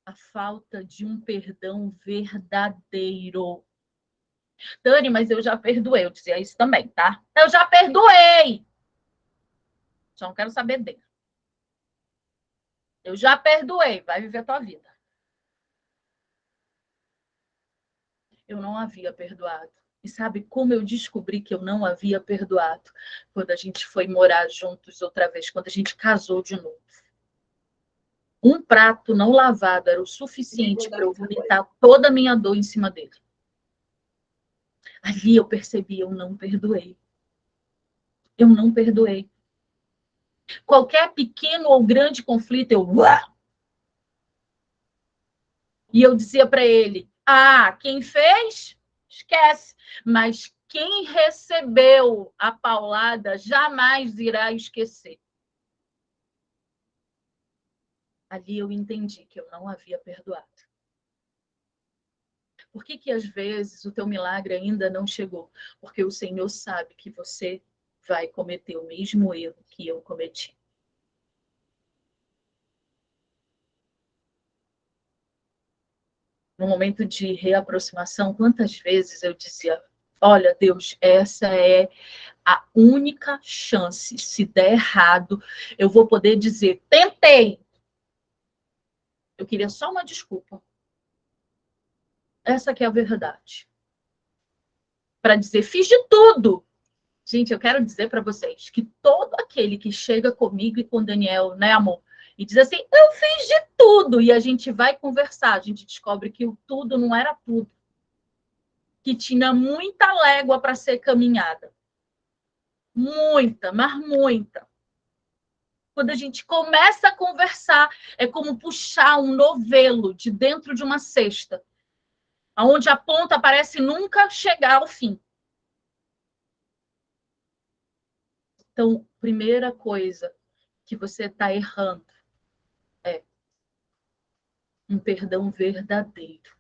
A falta de um perdão verdadeiro. Dani, mas eu já perdoei. Eu dizia isso também, tá? Eu já perdoei. Só não quero saber dele. Eu já perdoei. Vai viver a tua vida. Eu não havia perdoado. E sabe como eu descobri que eu não havia perdoado? Quando a gente foi morar juntos outra vez, quando a gente casou de novo. Um prato não lavado era o suficiente para eu vomitar toda a minha dor em cima dele. Ali eu percebi, eu não perdoei. Eu não perdoei. Qualquer pequeno ou grande conflito, eu... E eu dizia para ele, quem fez, esquece. Mas quem recebeu a paulada jamais irá esquecer. Ali eu entendi que eu não havia perdoado. Por que às vezes o teu milagre ainda não chegou? Porque o Senhor sabe que você vai cometer o mesmo erro que eu cometi. No momento de reaproximação, quantas vezes eu dizia, olha, Deus, essa é a única chance. Se der errado, eu vou poder dizer, tentei. Eu queria só uma desculpa. Essa que é a verdade. Para dizer, fiz de tudo. Gente, eu quero dizer para vocês que todo aquele que chega comigo e com o Daniel, né, amor? E diz assim, eu fiz de tudo. E a gente vai conversar, a gente descobre que o tudo não era tudo. Que tinha muita légua para ser caminhada. Muita, mas muita. Quando a gente começa a conversar, é como puxar um novelo de dentro de uma cesta, onde a ponta parece nunca chegar ao fim. Então, primeira coisa que você está errando é um perdão verdadeiro.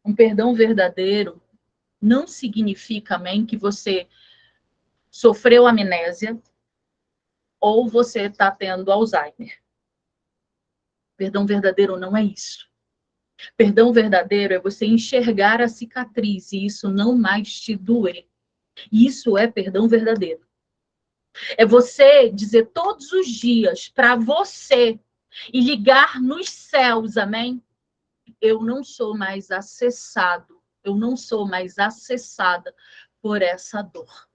Um perdão verdadeiro não significa, amém, que você sofreu amnésia ou você está tendo Alzheimer. Perdão verdadeiro não é isso. Perdão verdadeiro é você enxergar a cicatriz e isso não mais te doer. Isso é perdão verdadeiro. É você dizer todos os dias para você e ligar nos céus, amém? Eu não sou mais acessado, eu não sou mais acessada por essa dor.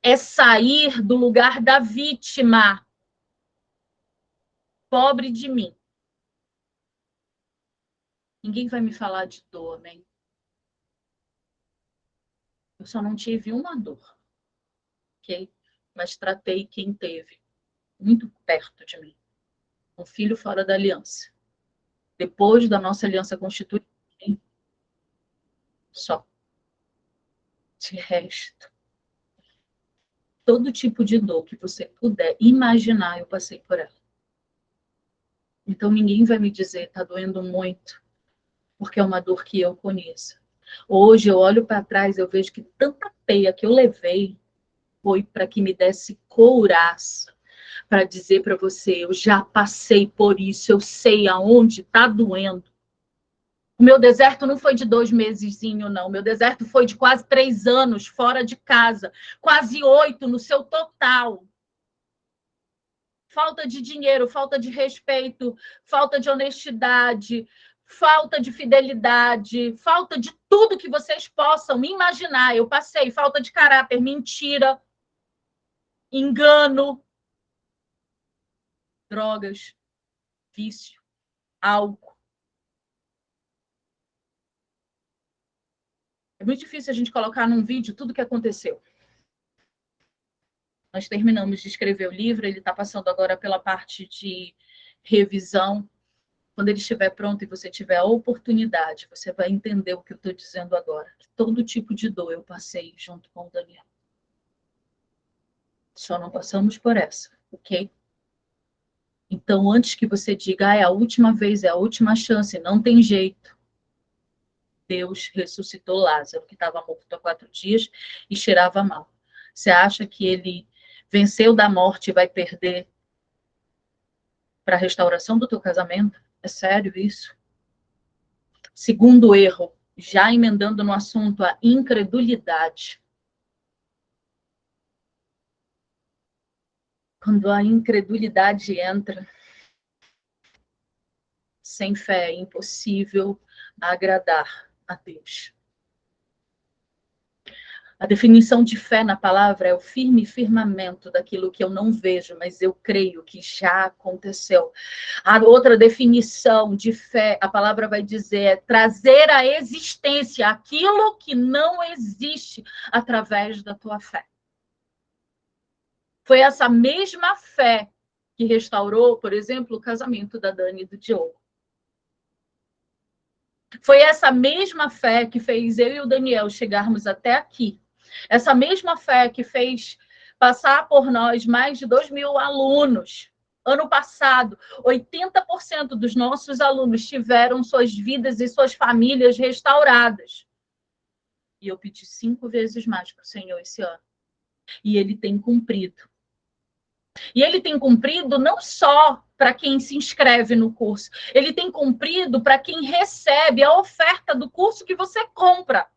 É sair do lugar da vítima. Pobre de mim. Ninguém vai me falar de dor, amém? Eu só não tive uma dor, ok? Mas tratei quem teve muito perto de mim. Um filho fora da aliança. Depois da nossa aliança constituída, só. De resto, todo tipo de dor que você puder imaginar, eu passei por ela. Então ninguém vai me dizer, tá doendo muito, porque é uma dor que eu conheço. Hoje eu olho para trás, eu vejo que tanta peia que eu levei foi para que me desse couraça para dizer para você, eu já passei por isso, eu sei aonde está doendo. O meu deserto não foi de 2 mesezinho, não. O meu deserto foi de quase 3 anos fora de casa, quase 8 no seu total. Falta de dinheiro, falta de respeito, falta de honestidade, falta de fidelidade, falta de tudo que vocês possam imaginar. Eu passei falta de caráter, mentira. engano, drogas, vício, álcool. É muito difícil a gente colocar num vídeo tudo o que aconteceu. Nós terminamos de escrever o livro, ele está passando agora pela parte de revisão. Quando ele estiver pronto e você tiver a oportunidade, você vai entender o que eu estou dizendo agora. Todo tipo de dor eu passei junto com o Daniel. Só não passamos por essa, ok? Então, antes que você diga, é a última vez, é a última chance, não tem jeito. Deus ressuscitou Lázaro, que estava morto há 4 dias e cheirava mal. Você acha que ele venceu da morte e vai perder para a restauração do teu casamento? É sério isso? Segundo erro, já emendando no assunto, a incredulidade. Quando a incredulidade entra, sem fé é impossível agradar a Deus. A definição de fé na palavra é o firme firmamento daquilo que eu não vejo, mas eu creio que já aconteceu. A outra definição de fé, a palavra vai dizer, é trazer à existência aquilo que não existe através da tua fé. Foi essa mesma fé que restaurou, por exemplo, o casamento da Dani e do Diogo. Foi essa mesma fé que fez eu e o Daniel chegarmos até aqui. Essa mesma fé que fez passar por nós mais de 2.000 alunos. Ano passado, 80% dos nossos alunos tiveram suas vidas e suas famílias restauradas. E eu pedi 5 vezes mais para o Senhor esse ano. E Ele tem cumprido. E Ele tem cumprido não só para quem se inscreve no curso. Ele tem cumprido para quem recebe a oferta do curso que você compra.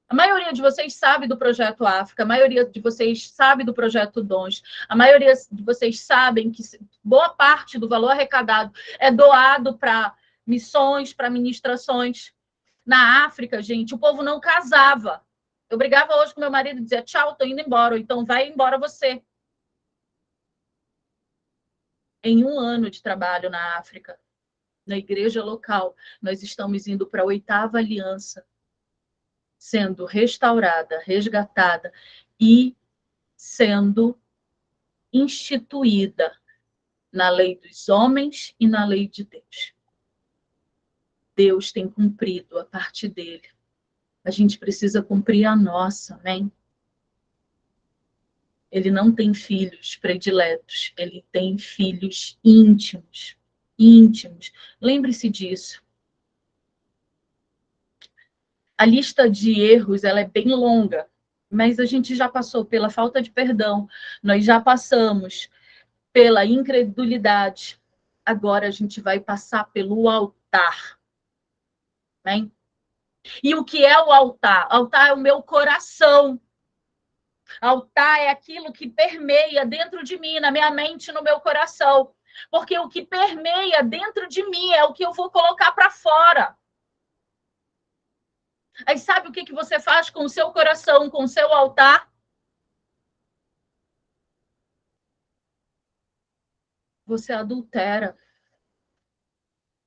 A maioria de vocês sabe do Projeto África, a maioria de vocês sabe do Projeto Dons, a maioria de vocês sabem que boa parte do valor arrecadado é doado para missões, para ministrações. Na África, gente, o povo não casava. Eu brigava hoje com meu marido e dizia, tchau, estou indo embora, ou então vai embora você. Em 1 ano de trabalho na África, na igreja local, nós estamos indo para a 8ª aliança, sendo restaurada, resgatada e sendo instituída na lei dos homens e na lei de Deus. Deus tem cumprido a parte dele. A gente precisa cumprir a nossa, amém? Ele não tem filhos prediletos, ele tem filhos íntimos. Íntimos. Lembre-se disso. A lista de erros ela é bem longa, mas a gente já passou pela falta de perdão, nós já passamos pela incredulidade, agora a gente vai passar pelo altar. Amém? E o que é o altar? Altar é o meu coração. Altar é aquilo que permeia dentro de mim, na minha mente, no meu coração. Porque o que permeia dentro de mim é o que eu vou colocar para fora. Aí sabe o que você faz com o seu coração, com o seu altar? Você adultera.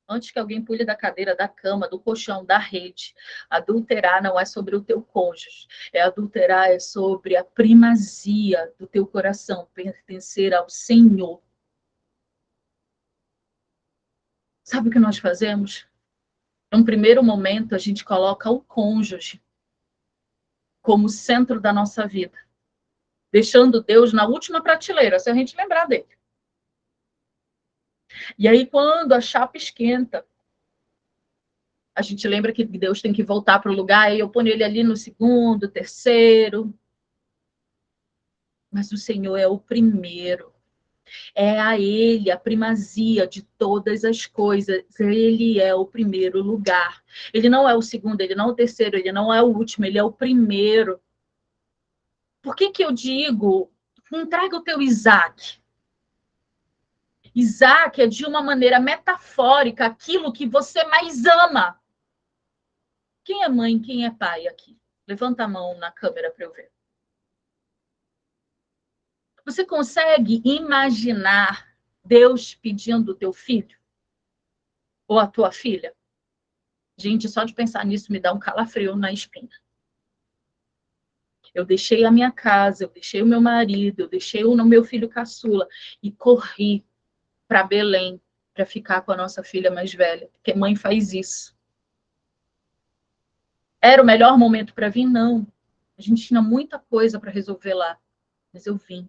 Antes que alguém pule da cadeira, da cama, do colchão, da rede. Adulterar não é sobre o teu cônjuge. Adulterar é sobre a primazia do teu coração, pertencer ao Senhor. Sabe o que nós fazemos? Num primeiro momento, a gente coloca o cônjuge como centro da nossa vida, deixando Deus na última prateleira, se a gente lembrar dele. E aí, quando a chapa esquenta, a gente lembra que Deus tem que voltar para o lugar, e eu ponho ele ali no 2º, 3º. Mas o Senhor é o primeiro. É a Ele a primazia de todas as coisas. Ele é o primeiro lugar. Ele não é o 2º, ele não é o 3º, ele não é o último, ele é o primeiro. Por que eu digo, entrega o teu Isaac? Isaac é, de uma maneira metafórica, aquilo que você mais ama. Quem é mãe, quem é pai aqui? Levanta a mão na câmera para eu ver. Você consegue imaginar Deus pedindo o teu filho? Ou a tua filha? Gente, só de pensar nisso me dá um calafrio na espinha. Eu deixei a minha casa, eu deixei o meu marido, eu deixei o meu filho caçula e corri para Belém para ficar com a nossa filha mais velha, porque mãe faz isso. Era o melhor momento para vir? Não. A gente tinha muita coisa para resolver lá, mas eu vim.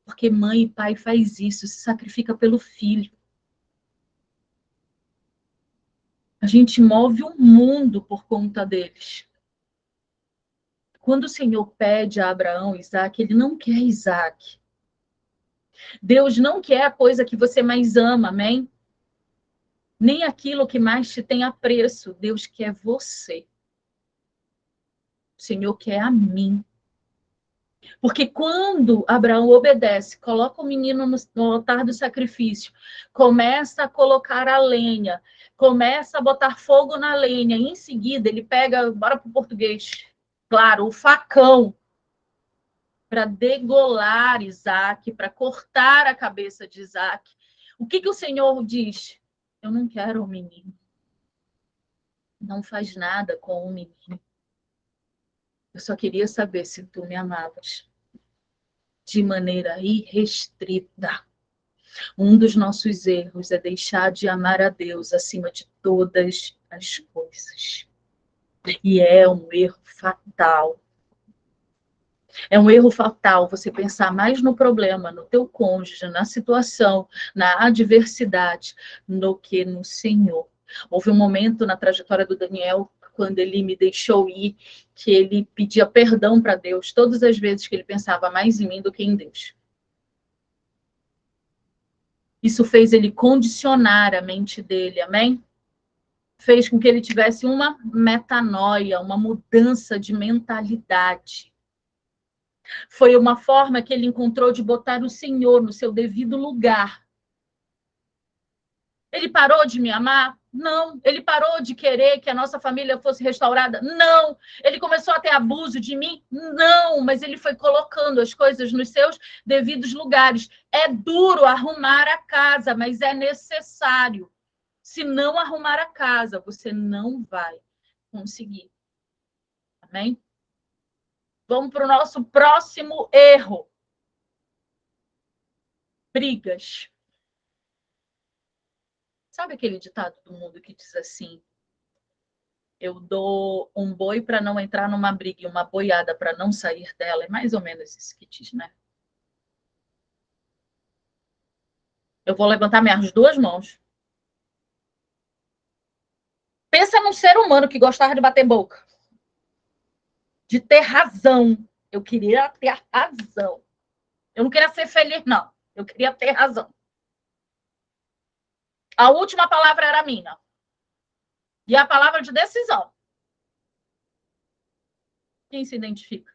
Porque mãe e pai faz isso, se sacrifica pelo filho. A gente move o mundo por conta deles. Quando o Senhor pede a Abraão Isaac, ele não quer Isaac. Deus não quer a coisa que você mais ama, amém? Nem aquilo que mais te tem apreço. Deus quer você. O Senhor quer a mim. Porque quando Abraão obedece, coloca o menino no altar do sacrifício, começa a colocar a lenha, começa a botar fogo na lenha, e em seguida ele pega, bora para o português, claro, o facão, para degolar Isaac, para cortar a cabeça de Isaac. O que o Senhor diz? Eu não quero o menino. Não faz nada com o menino. Eu só queria saber se tu me amavas de maneira irrestrita. Um dos nossos erros é deixar de amar a Deus acima de todas as coisas. E é um erro fatal. É um erro fatal você pensar mais no problema, no teu cônjuge, na situação, na adversidade, do que no Senhor. Houve um momento na trajetória do Daniel, quando ele me deixou ir, que ele pedia perdão para Deus todas as vezes que ele pensava mais em mim do que em Deus. Isso fez ele condicionar a mente dele, amém? Fez com que ele tivesse uma metanoia, uma mudança de mentalidade. Foi uma forma que ele encontrou de botar o Senhor no seu devido lugar. Ele parou de me amar? Não. Ele parou de querer que a nossa família fosse restaurada? Não. Ele começou a ter abuso de mim? Não. Mas ele foi colocando as coisas nos seus devidos lugares. É duro arrumar a casa, mas é necessário. Se não arrumar a casa, você não vai conseguir. Amém? Vamos para o nosso próximo erro. Brigas. Sabe aquele ditado do mundo que diz assim: eu dou um boi para não entrar numa briga e uma boiada para não sair dela? É mais ou menos isso que diz, né? Eu vou levantar minhas duas mãos. Pensa num ser humano que gostava de bater boca. De ter razão. Eu queria ter razão. Eu não queria ser feliz, não. Eu queria ter razão. A última palavra era minha. E a palavra de decisão. Quem se identifica?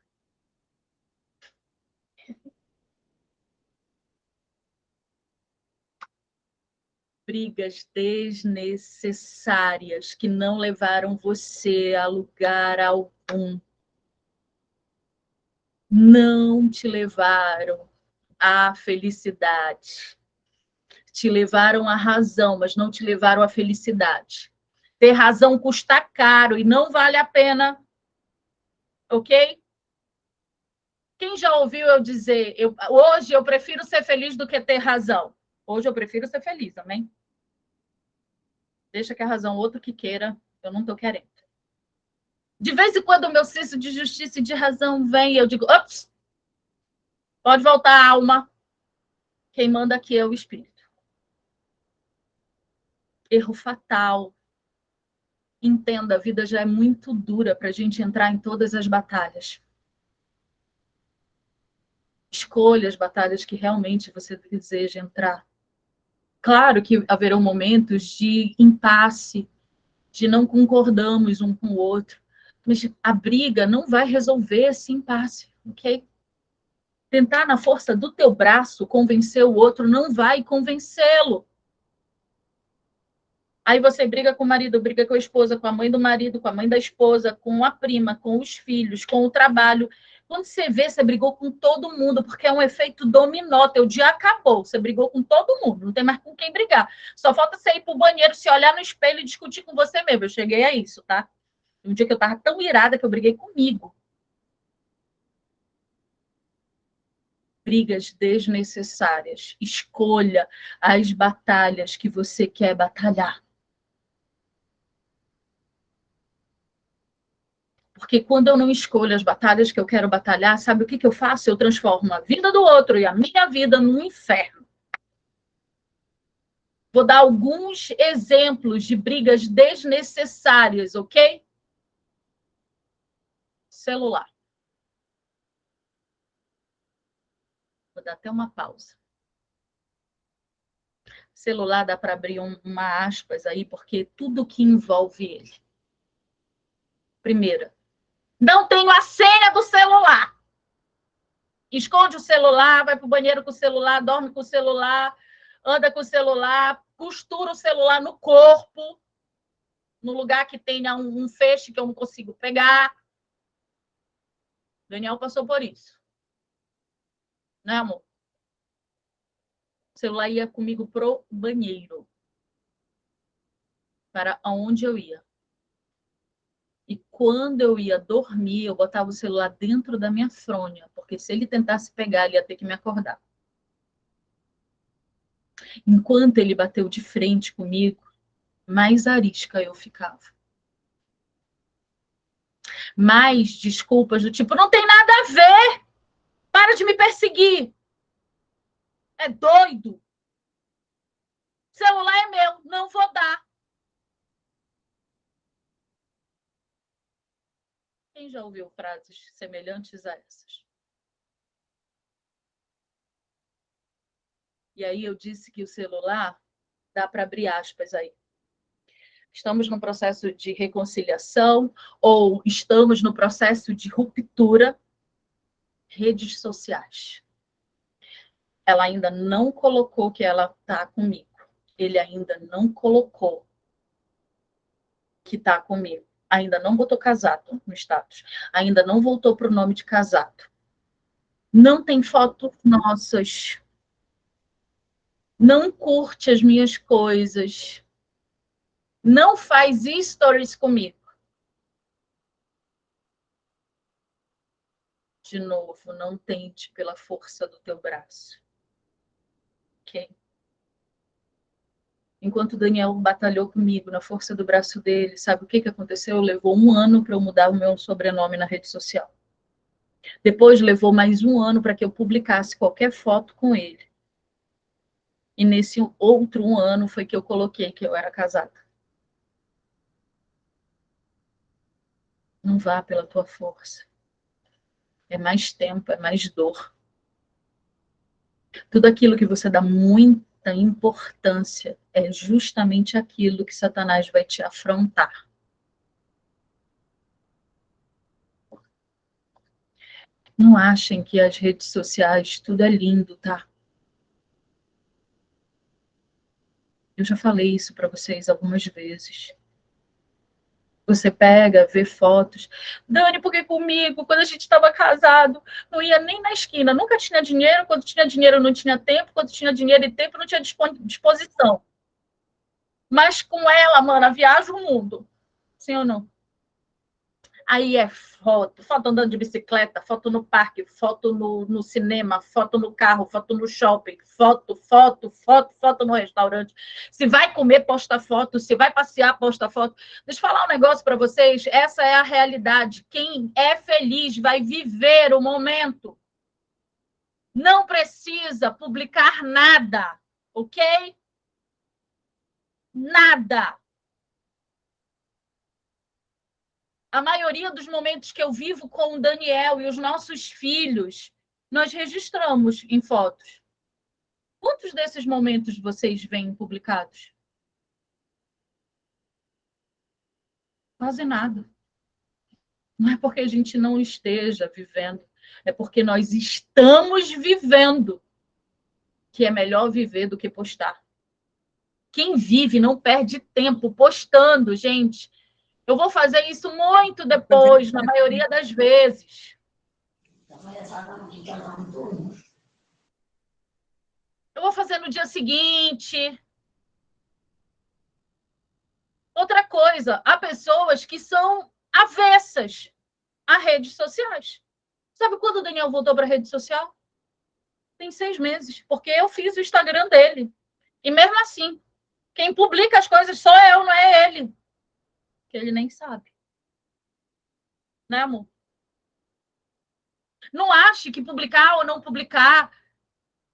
Brigas desnecessárias que não levaram você a lugar algum. Não te levaram à felicidade. Te levaram à razão, mas não te levaram à felicidade. Ter razão custa caro e não vale a pena. Ok? Quem já ouviu eu dizer, hoje eu prefiro ser feliz do que ter razão? Hoje eu prefiro ser feliz, amém? Deixa que a razão outro que queira, eu não estou querendo. De vez em quando o meu senso de justiça e de razão vem e eu digo, ops, pode voltar a alma. Quem manda aqui é o espírito. Erro fatal. Entenda, a vida já é muito dura para a gente entrar em todas as batalhas. Escolha as batalhas que realmente você deseja entrar. Claro que haverão momentos de impasse, de não concordamos um com o outro, mas a briga não vai resolver esse impasse, ok? Tentar na força do teu braço convencer o outro não vai convencê-lo. Aí você briga com o marido, briga com a esposa, com a mãe do marido, com a mãe da esposa, com a prima, com os filhos, com o trabalho. Quando você vê, você brigou com todo mundo, porque é um efeito dominó. Teu dia acabou, você brigou com todo mundo, não tem mais com quem brigar. Só falta você ir pro banheiro, se olhar no espelho e discutir com você mesmo. Eu cheguei a isso, tá? Um dia que eu tava tão irada que eu briguei comigo. Brigas desnecessárias. Escolha as batalhas que você quer batalhar. Porque quando eu não escolho as batalhas que eu quero batalhar, sabe o que eu faço? Eu transformo a vida do outro e a minha vida num inferno. Vou dar alguns exemplos de brigas desnecessárias, ok? Celular. Vou dar até uma pausa. Celular dá para abrir uma aspas aí, porque tudo que envolve ele. Primeira, não tenho a senha do celular. Esconde o celular, vai para o banheiro com o celular, dorme com o celular, anda com o celular, costura o celular no corpo, no lugar que tenha um feixe que eu não consigo pegar. Daniel passou por isso. Né, amor? O celular ia comigo pro banheiro. Para onde eu ia. E quando eu ia dormir, eu botava o celular dentro da minha fronha, porque se ele tentasse pegar, ele ia ter que me acordar. Enquanto ele bateu de frente comigo, mais arisca eu ficava. Mais desculpas do tipo, não tem nada a ver, para de me perseguir. É doido. O celular é meu, não vou dar. Quem já ouviu frases semelhantes a essas? E aí eu disse que o celular, dá para abrir aspas aí. Estamos no processo de reconciliação ou estamos no processo de ruptura. Redes sociais. Ela ainda não colocou que ela está comigo. Ele ainda não colocou que está comigo. Ainda não botou casado no status. Ainda não voltou para o nome de casado. Não tem fotos nossas. Não curte as minhas coisas. Não faz stories comigo. De novo, não tente pela força do teu braço. Ok? Enquanto o Daniel batalhou comigo na força do braço dele, sabe o que aconteceu? Levou 1 ano para eu mudar o meu sobrenome na rede social. Depois levou mais 1 ano para que eu publicasse qualquer foto com ele. E nesse outro 1 ano foi que eu coloquei que eu era casada. Não vá pela tua força. É mais tempo, é mais dor. Tudo aquilo que você dá muita importância é justamente aquilo que Satanás vai te afrontar. Não achem que as redes sociais tudo é lindo, tá? Eu já falei isso para vocês algumas vezes. Você pega, vê fotos. Dani, porque comigo, quando a gente estava casado, não ia nem na esquina. Nunca tinha dinheiro. Quando tinha dinheiro, não tinha tempo. Quando tinha dinheiro e tempo, não tinha disposição. Mas com ela, mana, viaja o mundo. Sim ou não? Aí é foto andando de bicicleta, foto no parque, foto no cinema, foto no carro, foto no shopping, foto no restaurante. Se vai comer, posta foto. Se vai passear, posta foto. Deixa eu falar um negócio para vocês. Essa é a realidade. Quem é feliz vai viver o momento. Não precisa publicar nada, ok? Nada. A maioria dos momentos que eu vivo com o Daniel e os nossos filhos, nós registramos em fotos. Quantos desses momentos vocês veem publicados? Quase nada. Não é porque a gente não esteja vivendo, é porque nós estamos vivendo, que é melhor viver do que postar. Quem vive não perde tempo postando, gente. Eu vou fazer isso muito depois, na maioria das vezes. Eu vou fazer no dia seguinte. Outra coisa, há pessoas que são avessas a redes sociais. Sabe quando o Daniel voltou para a rede social? Tem 6 meses, porque eu fiz o Instagram dele. E mesmo assim, quem publica as coisas sou eu, não é ele. Que ele nem sabe. Né, amor? Não ache que publicar ou não publicar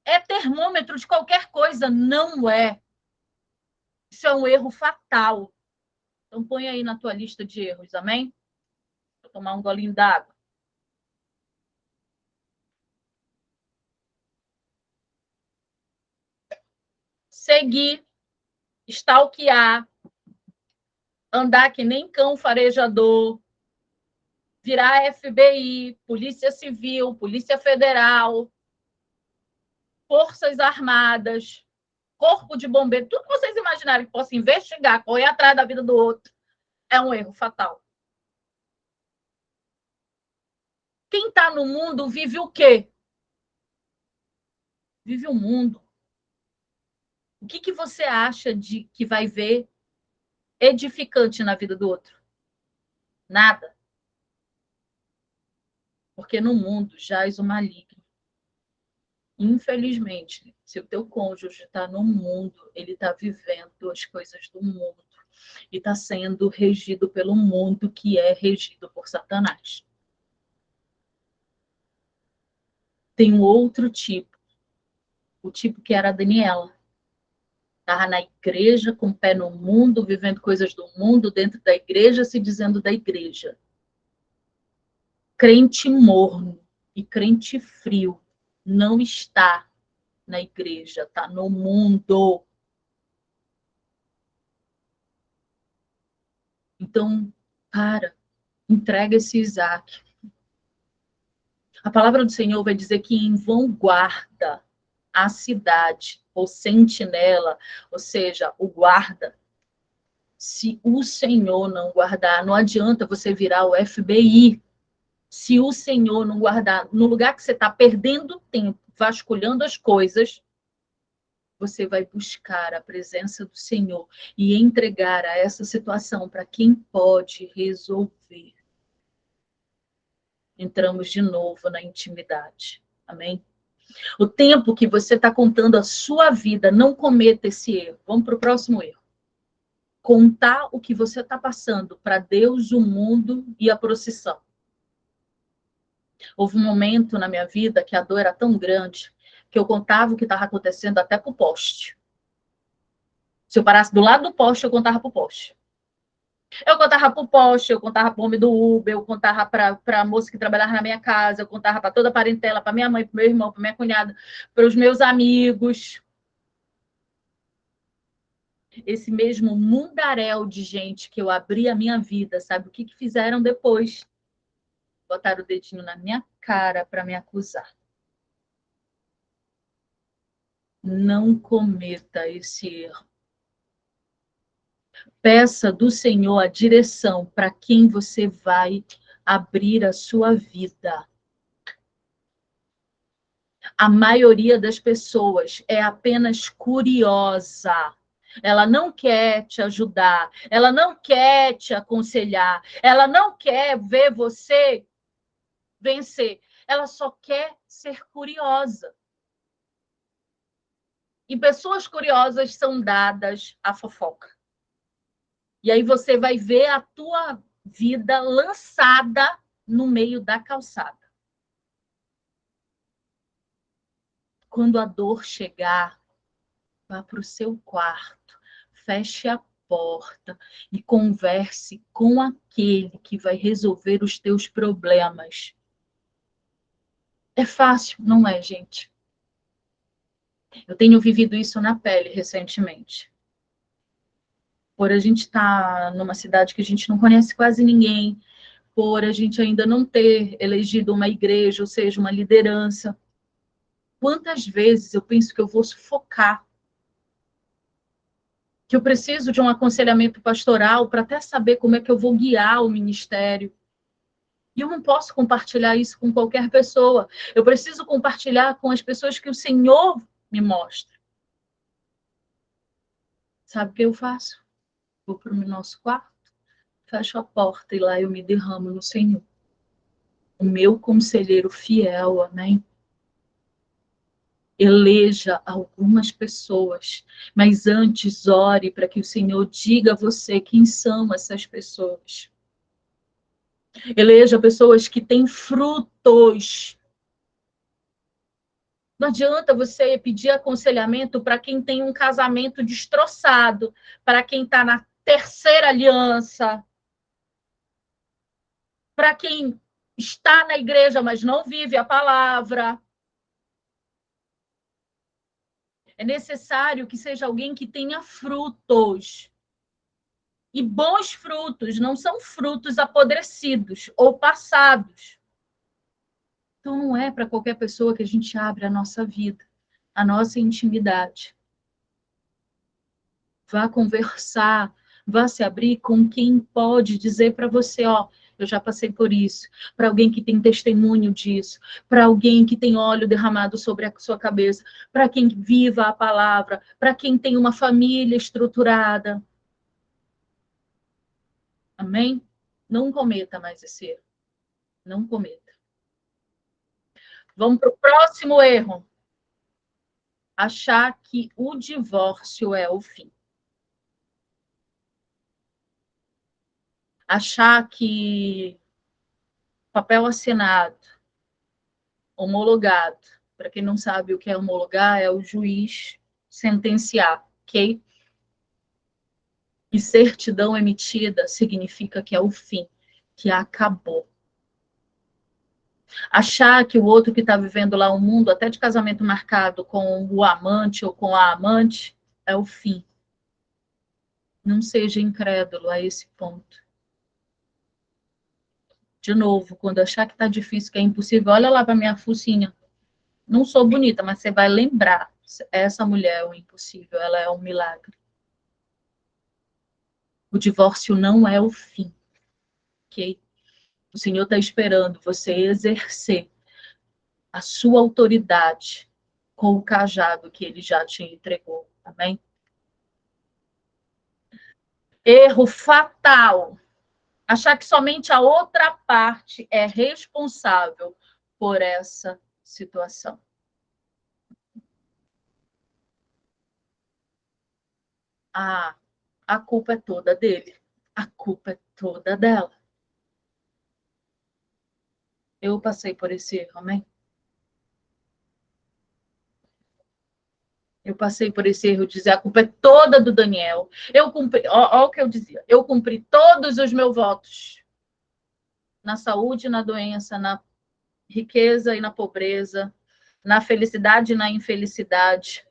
é termômetro de qualquer coisa. Não é. Isso é um erro fatal. Então, põe aí na tua lista de erros, amém? Vou tomar um golinho d'água. Seguir, stalkear, andar que nem cão farejador, virar FBI, Polícia Civil, Polícia Federal, Forças Armadas, Corpo de Bombeiro, tudo que vocês imaginarem que possa investigar, correr atrás da vida do outro, é um erro fatal. Quem está no mundo vive o quê? Vive o mundo. O que você acha de que vai ver edificante na vida do outro? Nada. Porque no mundo jaz o maligno. Infelizmente, se o teu cônjuge está no mundo, ele está vivendo as coisas do mundo e está sendo regido pelo mundo que é regido por Satanás. Tem um outro tipo, o tipo que era a Daniela. Estava na igreja, com o pé no mundo, vivendo coisas do mundo, dentro da igreja, se dizendo da igreja. Crente morno e crente frio não está na igreja, está no mundo. Então, entrega esse Isaac. A palavra do Senhor vai dizer que em vão guarda a cidade, ou sentinela, ou seja, o guarda. Se o Senhor não guardar, não adianta você virar o FBI. Se o Senhor não guardar, no lugar que você está perdendo tempo, vasculhando as coisas, você vai buscar a presença do Senhor e entregar a essa situação para quem pode resolver. Entramos de novo na intimidade. Amém? O tempo que você está contando a sua vida, não cometa esse erro. Vamos para o próximo erro. Contar o que você está passando para Deus, o mundo e a procissão. Houve um momento na minha vida que a dor era tão grande que eu contava o que estava acontecendo até para o poste. Se eu parasse do lado do poste, eu contava para o poste. Eu contava para o poste, eu contava para o homem do Uber, eu contava para a moça que trabalhava na minha casa, eu contava para toda a parentela, para minha mãe, para meu irmão, para minha cunhada, para os meus amigos. Esse mesmo mundaréu de gente que eu abri a minha vida, sabe o que fizeram depois? Botaram o dedinho na minha cara para me acusar. Não cometa esse erro. Peça do Senhor a direção para quem você vai abrir a sua vida. A maioria das pessoas é apenas curiosa. Ela não quer te ajudar, ela não quer te aconselhar, ela não quer ver você vencer. Ela só quer ser curiosa. E pessoas curiosas são dadas à fofoca. E aí você vai ver a tua vida lançada no meio da calçada. Quando a dor chegar, vá para o seu quarto, feche a porta e converse com aquele que vai resolver os teus problemas. É fácil, não é, gente? Eu tenho vivido isso na pele recentemente. Por a gente estar numa cidade que a gente não conhece quase ninguém, por a gente ainda não ter elegido uma igreja, ou seja, uma liderança. Quantas vezes eu penso que eu vou sufocar? que eu preciso de um aconselhamento pastoral para até saber como é que eu vou guiar o ministério. E eu não posso compartilhar isso com qualquer pessoa. Eu preciso compartilhar com as pessoas que o Senhor me mostra. Sabe o que eu faço? Vou para o nosso quarto, fecho a porta e lá eu me derramo no Senhor. O meu conselheiro fiel, amém? Eleja algumas pessoas, mas antes ore para que o Senhor diga a você quem são essas pessoas. Eleja pessoas que têm frutos. Não adianta você pedir aconselhamento para quem tem um casamento destroçado, para quem está na terceira aliança, para quem está na igreja, mas não vive a palavra. É necessário que seja alguém que tenha frutos. E bons frutos, não são frutos apodrecidos ou passados. Então, não é para qualquer pessoa que a gente abre a nossa vida, a nossa intimidade. Vá conversar, vá se abrir com quem pode dizer para você, ó, eu já passei por isso. Para alguém que tem testemunho disso. Para alguém que tem óleo derramado sobre a sua cabeça. Para quem viva a palavra. Para quem tem uma família estruturada. Amém? Não cometa mais esse erro. Não cometa. Vamos para o próximo erro. Achar que o divórcio é o fim. Achar que papel assinado, homologado. Para quem não sabe o que é homologar, é o juiz sentenciar, ok? E certidão emitida significa que é o fim, que acabou. Achar que o outro que está vivendo lá um mundo, até de casamento marcado com o amante ou com a amante, é o fim. Não seja incrédulo a esse ponto. De novo, quando achar que está difícil, que é impossível, olha lá para minha focinha. Não sou bonita, mas você vai lembrar. Essa mulher é o impossível, ela é um milagre. O divórcio não é o fim, ok? O Senhor está esperando você exercer a sua autoridade com o cajado que Ele já te entregou, amém? Erro fatal. Achar que somente a outra parte é responsável por essa situação. Ah, a culpa é toda dele. A culpa é toda dela. Eu passei por esse erro, amém? Eu passei por esse erro de dizer a culpa é toda do Daniel. Eu cumpri, ó o que eu dizia, eu cumpri todos os meus votos. Na saúde, na doença, na riqueza e na pobreza, na felicidade e na infelicidade.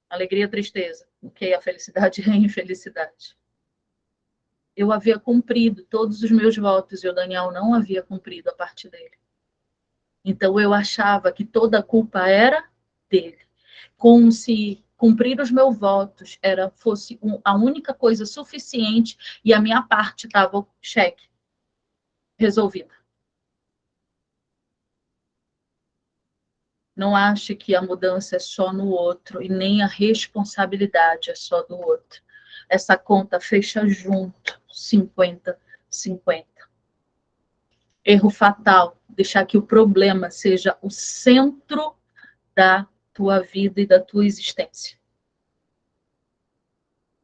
Alegria e tristeza. Ok, a felicidade e a infelicidade. Eu havia cumprido todos os meus votos e o Daniel não havia cumprido a parte dele. Então eu achava que toda a culpa era dele. Como se cumprir os meus votos fosse a única coisa suficiente e a minha parte estava cheque, resolvida. Não ache que a mudança é só no outro e nem a responsabilidade é só do outro. Essa conta fecha junto, 50-50. Erro fatal, deixar que o problema seja o centro da tua vida e da tua existência.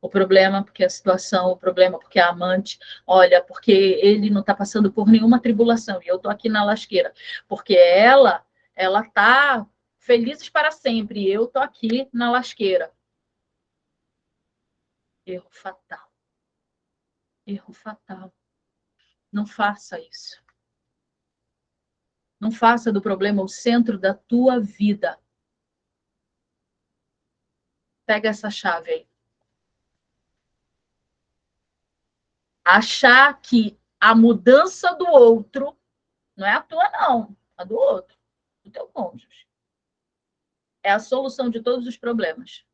O problema porque a situação, o problema porque a amante, olha, porque ele não está passando por nenhuma tribulação e eu estou aqui na lasqueira, porque ela está felizes para sempre e eu estou aqui na lasqueira. Erro fatal. Erro fatal. Não faça isso. Não faça do problema o centro da tua vida. Pega essa chave aí. Achar que a mudança do outro não é a tua, não, a do outro, do teu cônjuge. É a solução de todos os problemas.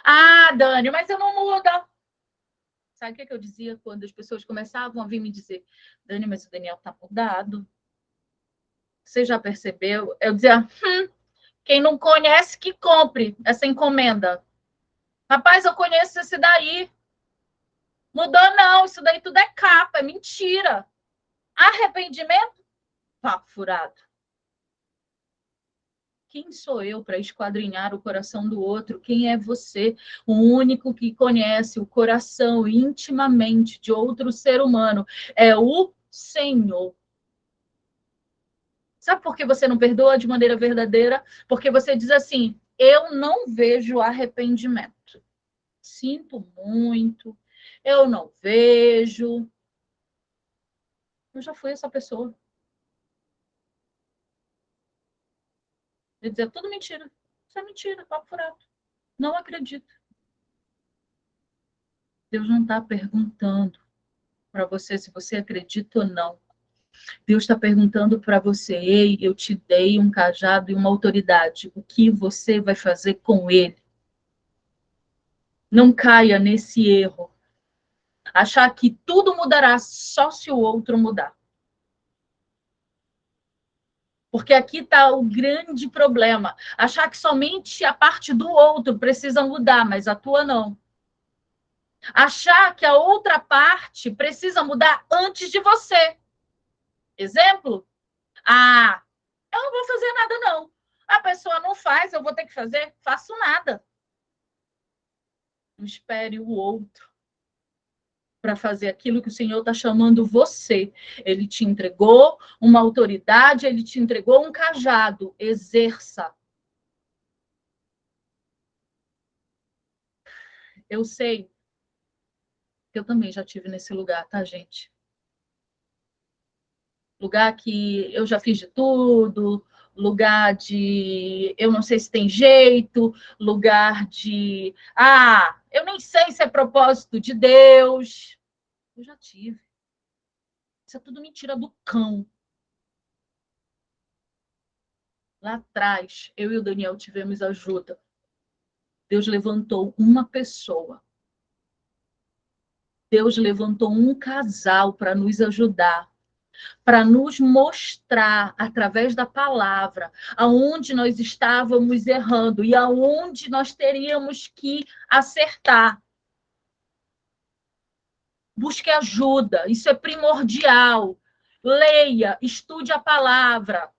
Ah, Dani, mas eu não mudo. Sabe o que eu dizia quando as pessoas começavam a vir me dizer, Dani, mas o Daniel tá mudado. Você já percebeu? Eu dizia, quem não conhece que compre essa encomenda. Rapaz, eu conheço esse daí. Mudou não, isso daí tudo é capa, é mentira. Arrependimento? Papo furado. Quem sou eu para esquadrinhar o coração do outro? Quem é você? O único que conhece o coração intimamente de outro ser humano é o Senhor. Sabe por que você não perdoa de maneira verdadeira? Porque você diz assim, eu não vejo arrependimento. Sinto muito, eu não vejo. Eu já fui essa pessoa. Eu dizia, tudo mentira. Isso é mentira, papo furado. Não acredito. Deus não está perguntando para você se você acredita ou não. Deus está perguntando para você, ei, eu te dei um cajado e uma autoridade. O que você vai fazer com ele? Não caia nesse erro. Achar que tudo mudará só se o outro mudar. Porque aqui está o grande problema. Achar que somente a parte do outro precisa mudar, mas a tua não. Achar que a outra parte precisa mudar antes de você. Exemplo? Ah, eu não vou fazer nada, não. A pessoa não faz, eu vou ter que fazer? Faço nada. Não espere o outro para fazer aquilo que o Senhor está chamando você. Ele te entregou uma autoridade, ele te entregou um cajado. Exerça. Eu sei que eu também já tive nesse lugar, tá, gente? Lugar que eu já fiz de tudo, lugar de eu não sei se tem jeito, lugar de eu nem sei se é propósito de Deus. Eu já tive. Isso é tudo mentira do cão. Lá atrás, eu e o Daniel tivemos ajuda. Deus levantou uma pessoa. Deus levantou um casal para nos ajudar, para nos mostrar, através da palavra, aonde nós estávamos errando e aonde nós teríamos que acertar. Busque ajuda, isso é primordial. Leia, estude a palavra.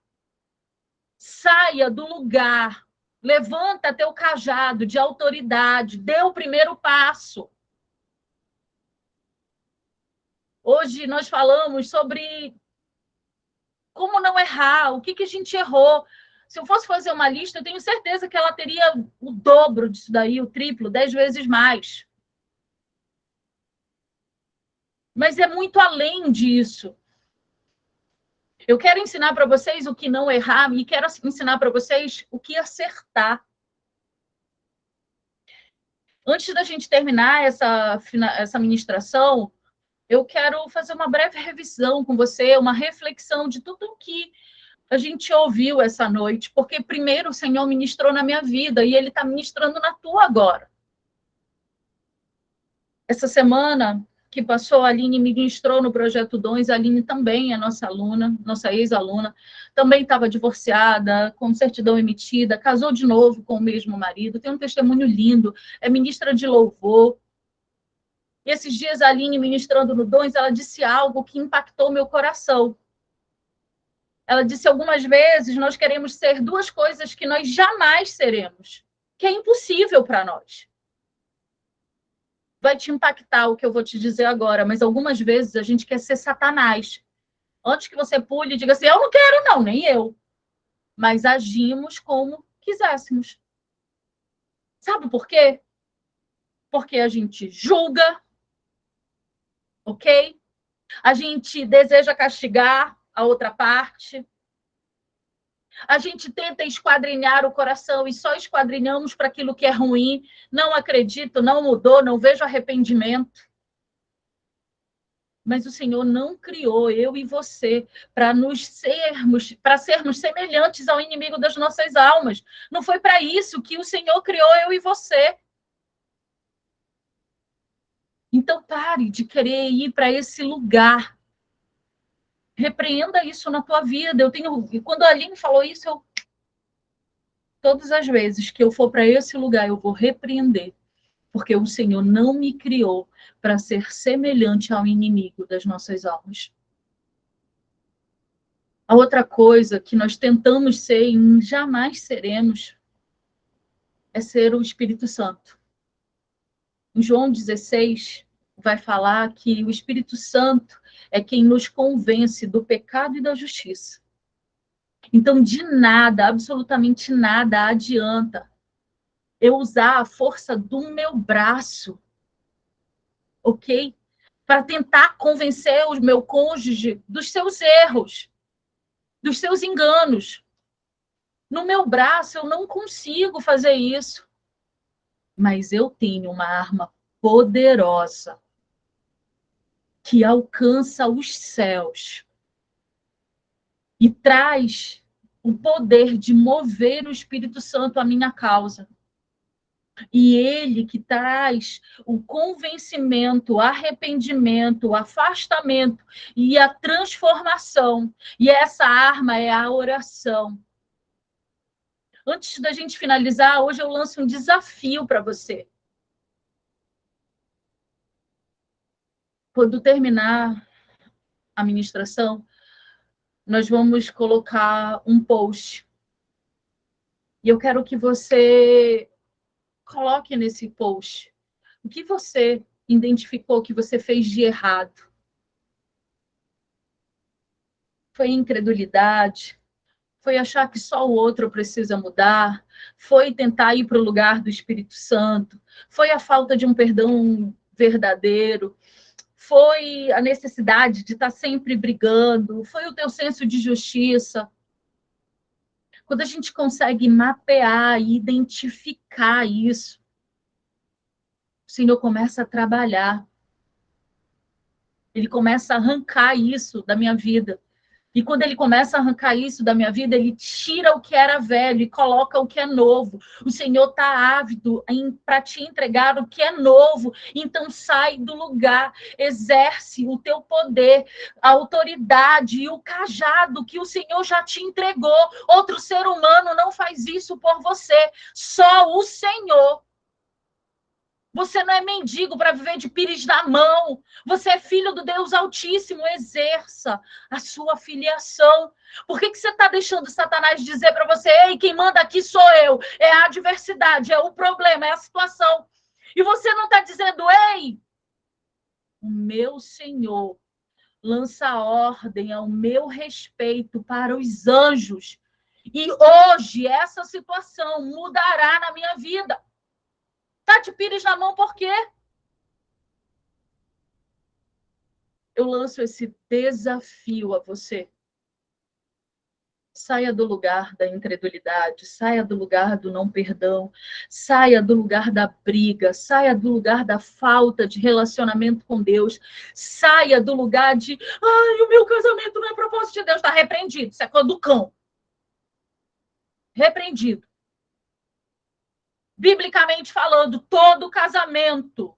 Saia do lugar. Levanta teu cajado de autoridade. Dê o primeiro passo. Hoje nós falamos sobre como não errar, o que a gente errou. Se eu fosse fazer uma lista, eu tenho certeza que ela teria o dobro disso daí, o triplo, 10 vezes mais. Mas é muito além disso. Eu quero ensinar para vocês o que não errar e quero ensinar para vocês o que acertar. Antes da gente terminar essa ministração, eu quero fazer uma breve revisão com você, uma reflexão de tudo o que a gente ouviu essa noite, porque primeiro o Senhor ministrou na minha vida e Ele está ministrando na tua agora. Essa semana que passou, a Aline me ministrou no Projeto Dons, a Aline também é nossa aluna, nossa ex-aluna, também estava divorciada, com certidão emitida, casou de novo com o mesmo marido, tem um testemunho lindo, é ministra de louvor. E esses dias a Aline ministrando no Dons, ela disse algo que impactou meu coração. Ela disse algumas vezes, nós queremos ser duas coisas que nós jamais seremos, que é impossível para nós. Vai te impactar o que eu vou te dizer agora, mas algumas vezes a gente quer ser Satanás. Antes que você pule e diga assim, eu não quero não, nem eu. Mas agimos como quiséssemos. Sabe por quê? Porque a gente julga, ok? A gente deseja castigar a outra parte. A gente tenta esquadrinhar o coração e só esquadrinhamos para aquilo que é ruim. Não acredito, não mudou, não vejo arrependimento. Mas o Senhor não criou eu e você para sermos semelhantes ao inimigo das nossas almas. Não foi para isso que o Senhor criou eu e você. Então, pare de querer ir para esse lugar. Repreenda isso na tua vida. E quando a Aline falou isso, todas as vezes que eu for para esse lugar, eu vou repreender. Porque o Senhor não me criou para ser semelhante ao inimigo das nossas almas. A outra coisa que nós tentamos ser e jamais seremos é ser o Espírito Santo. Em João 16, vai falar que o Espírito Santo é quem nos convence do pecado e da justiça. Então, de nada, absolutamente nada adianta eu usar a força do meu braço, ok? Para tentar convencer o meu cônjuge dos seus erros, dos seus enganos. No meu braço, eu não consigo fazer isso. Mas eu tenho uma arma poderosa que alcança os céus e traz o poder de mover o Espírito Santo à minha causa. E ele que traz o convencimento, o arrependimento, o afastamento e a transformação. E essa arma é a oração. Antes da gente finalizar, hoje eu lanço um desafio para você. Quando terminar a ministração, nós vamos colocar um post. E eu quero que você coloque nesse post o que você identificou que você fez de errado. Foi incredulidade? Foi achar que só o outro precisa mudar? Foi tentar ir para o lugar do Espírito Santo? Foi a falta de um perdão verdadeiro? Foi a necessidade de estar sempre brigando? Foi o teu senso de justiça? Quando a gente consegue mapear e identificar isso, o Senhor começa a trabalhar. Ele começa a arrancar isso da minha vida. E quando ele começa a arrancar isso da minha vida, ele tira o que era velho e coloca o que é novo. O Senhor está ávido para te entregar o que é novo. Então sai do lugar, exerce o teu poder, a autoridade e o cajado que o Senhor já te entregou. Outro ser humano não faz isso por você, só o Senhor. Você não é mendigo para viver de pires na mão. Você é filho do Deus Altíssimo. Exerça a sua filiação. Por que você está deixando Satanás dizer para você: ei, quem manda aqui sou eu? É a adversidade, é o problema, é a situação. E você não está dizendo: ei, o meu Senhor lança ordem ao meu respeito para os anjos. E hoje essa situação mudará na minha vida. Tá de pires na mão por quê? Eu lanço esse desafio a você. Saia do lugar da incredulidade, saia do lugar do não perdão, saia do lugar da briga, saia do lugar da falta de relacionamento com Deus, saia do lugar de, ai, o meu casamento não é propósito de Deus, está repreendido, isso é coisa do cão. Repreendido. Biblicamente falando, todo casamento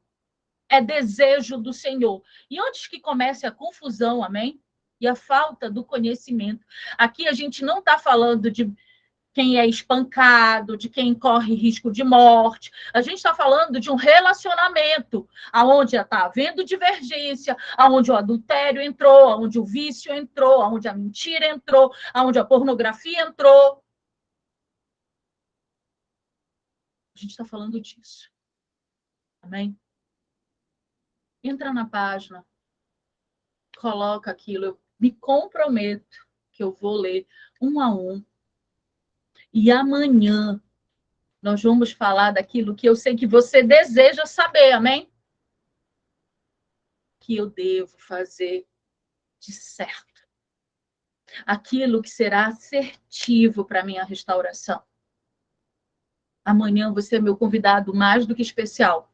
é desejo do Senhor. E antes que comece a confusão, amém? E a falta do conhecimento. Aqui a gente não está falando de quem é espancado, de quem corre risco de morte. A gente está falando de um relacionamento onde está havendo divergência, onde o adultério entrou, onde o vício entrou, onde a mentira entrou, onde a pornografia entrou. A gente está falando disso. Amém? Entra na página, coloca aquilo, eu me comprometo que eu vou ler um a um. E amanhã nós vamos falar daquilo que eu sei que você deseja saber, amém? Que eu devo fazer de certo. Aquilo que será assertivo para a minha restauração. Amanhã você é meu convidado mais do que especial.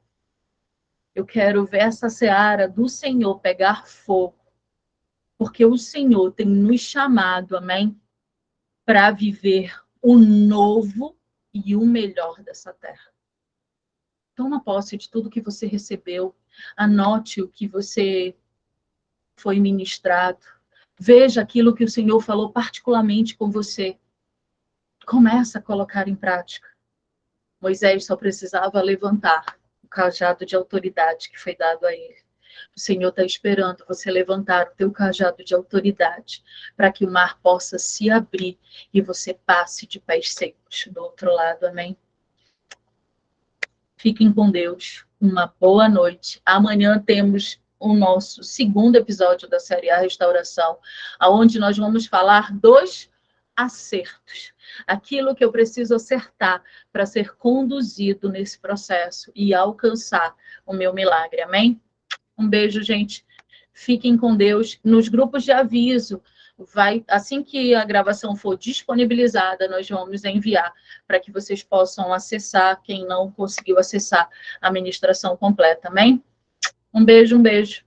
Eu quero ver essa seara do Senhor pegar fogo. Porque o Senhor tem nos chamado, amém? Para viver o novo e o melhor dessa terra. Então, toma posse de tudo que você recebeu, anote o que você foi ministrado, veja aquilo que o Senhor falou particularmente com você. Começa a colocar em prática. Moisés só precisava levantar o cajado de autoridade que foi dado a ele. O Senhor está esperando você levantar o teu cajado de autoridade para que o mar possa se abrir e você passe de pés secos do outro lado, amém? Fiquem com Deus, uma boa noite. Amanhã temos o nosso segundo episódio da série A Restauração, onde nós vamos falar dos acertos. Aquilo que eu preciso acertar para ser conduzido nesse processo e alcançar o meu milagre, amém? Um beijo, gente. Fiquem com Deus. Nos grupos de aviso, assim que a gravação for disponibilizada, nós vamos enviar para que vocês possam acessar, quem não conseguiu acessar a ministração completa, amém? Um beijo, um beijo.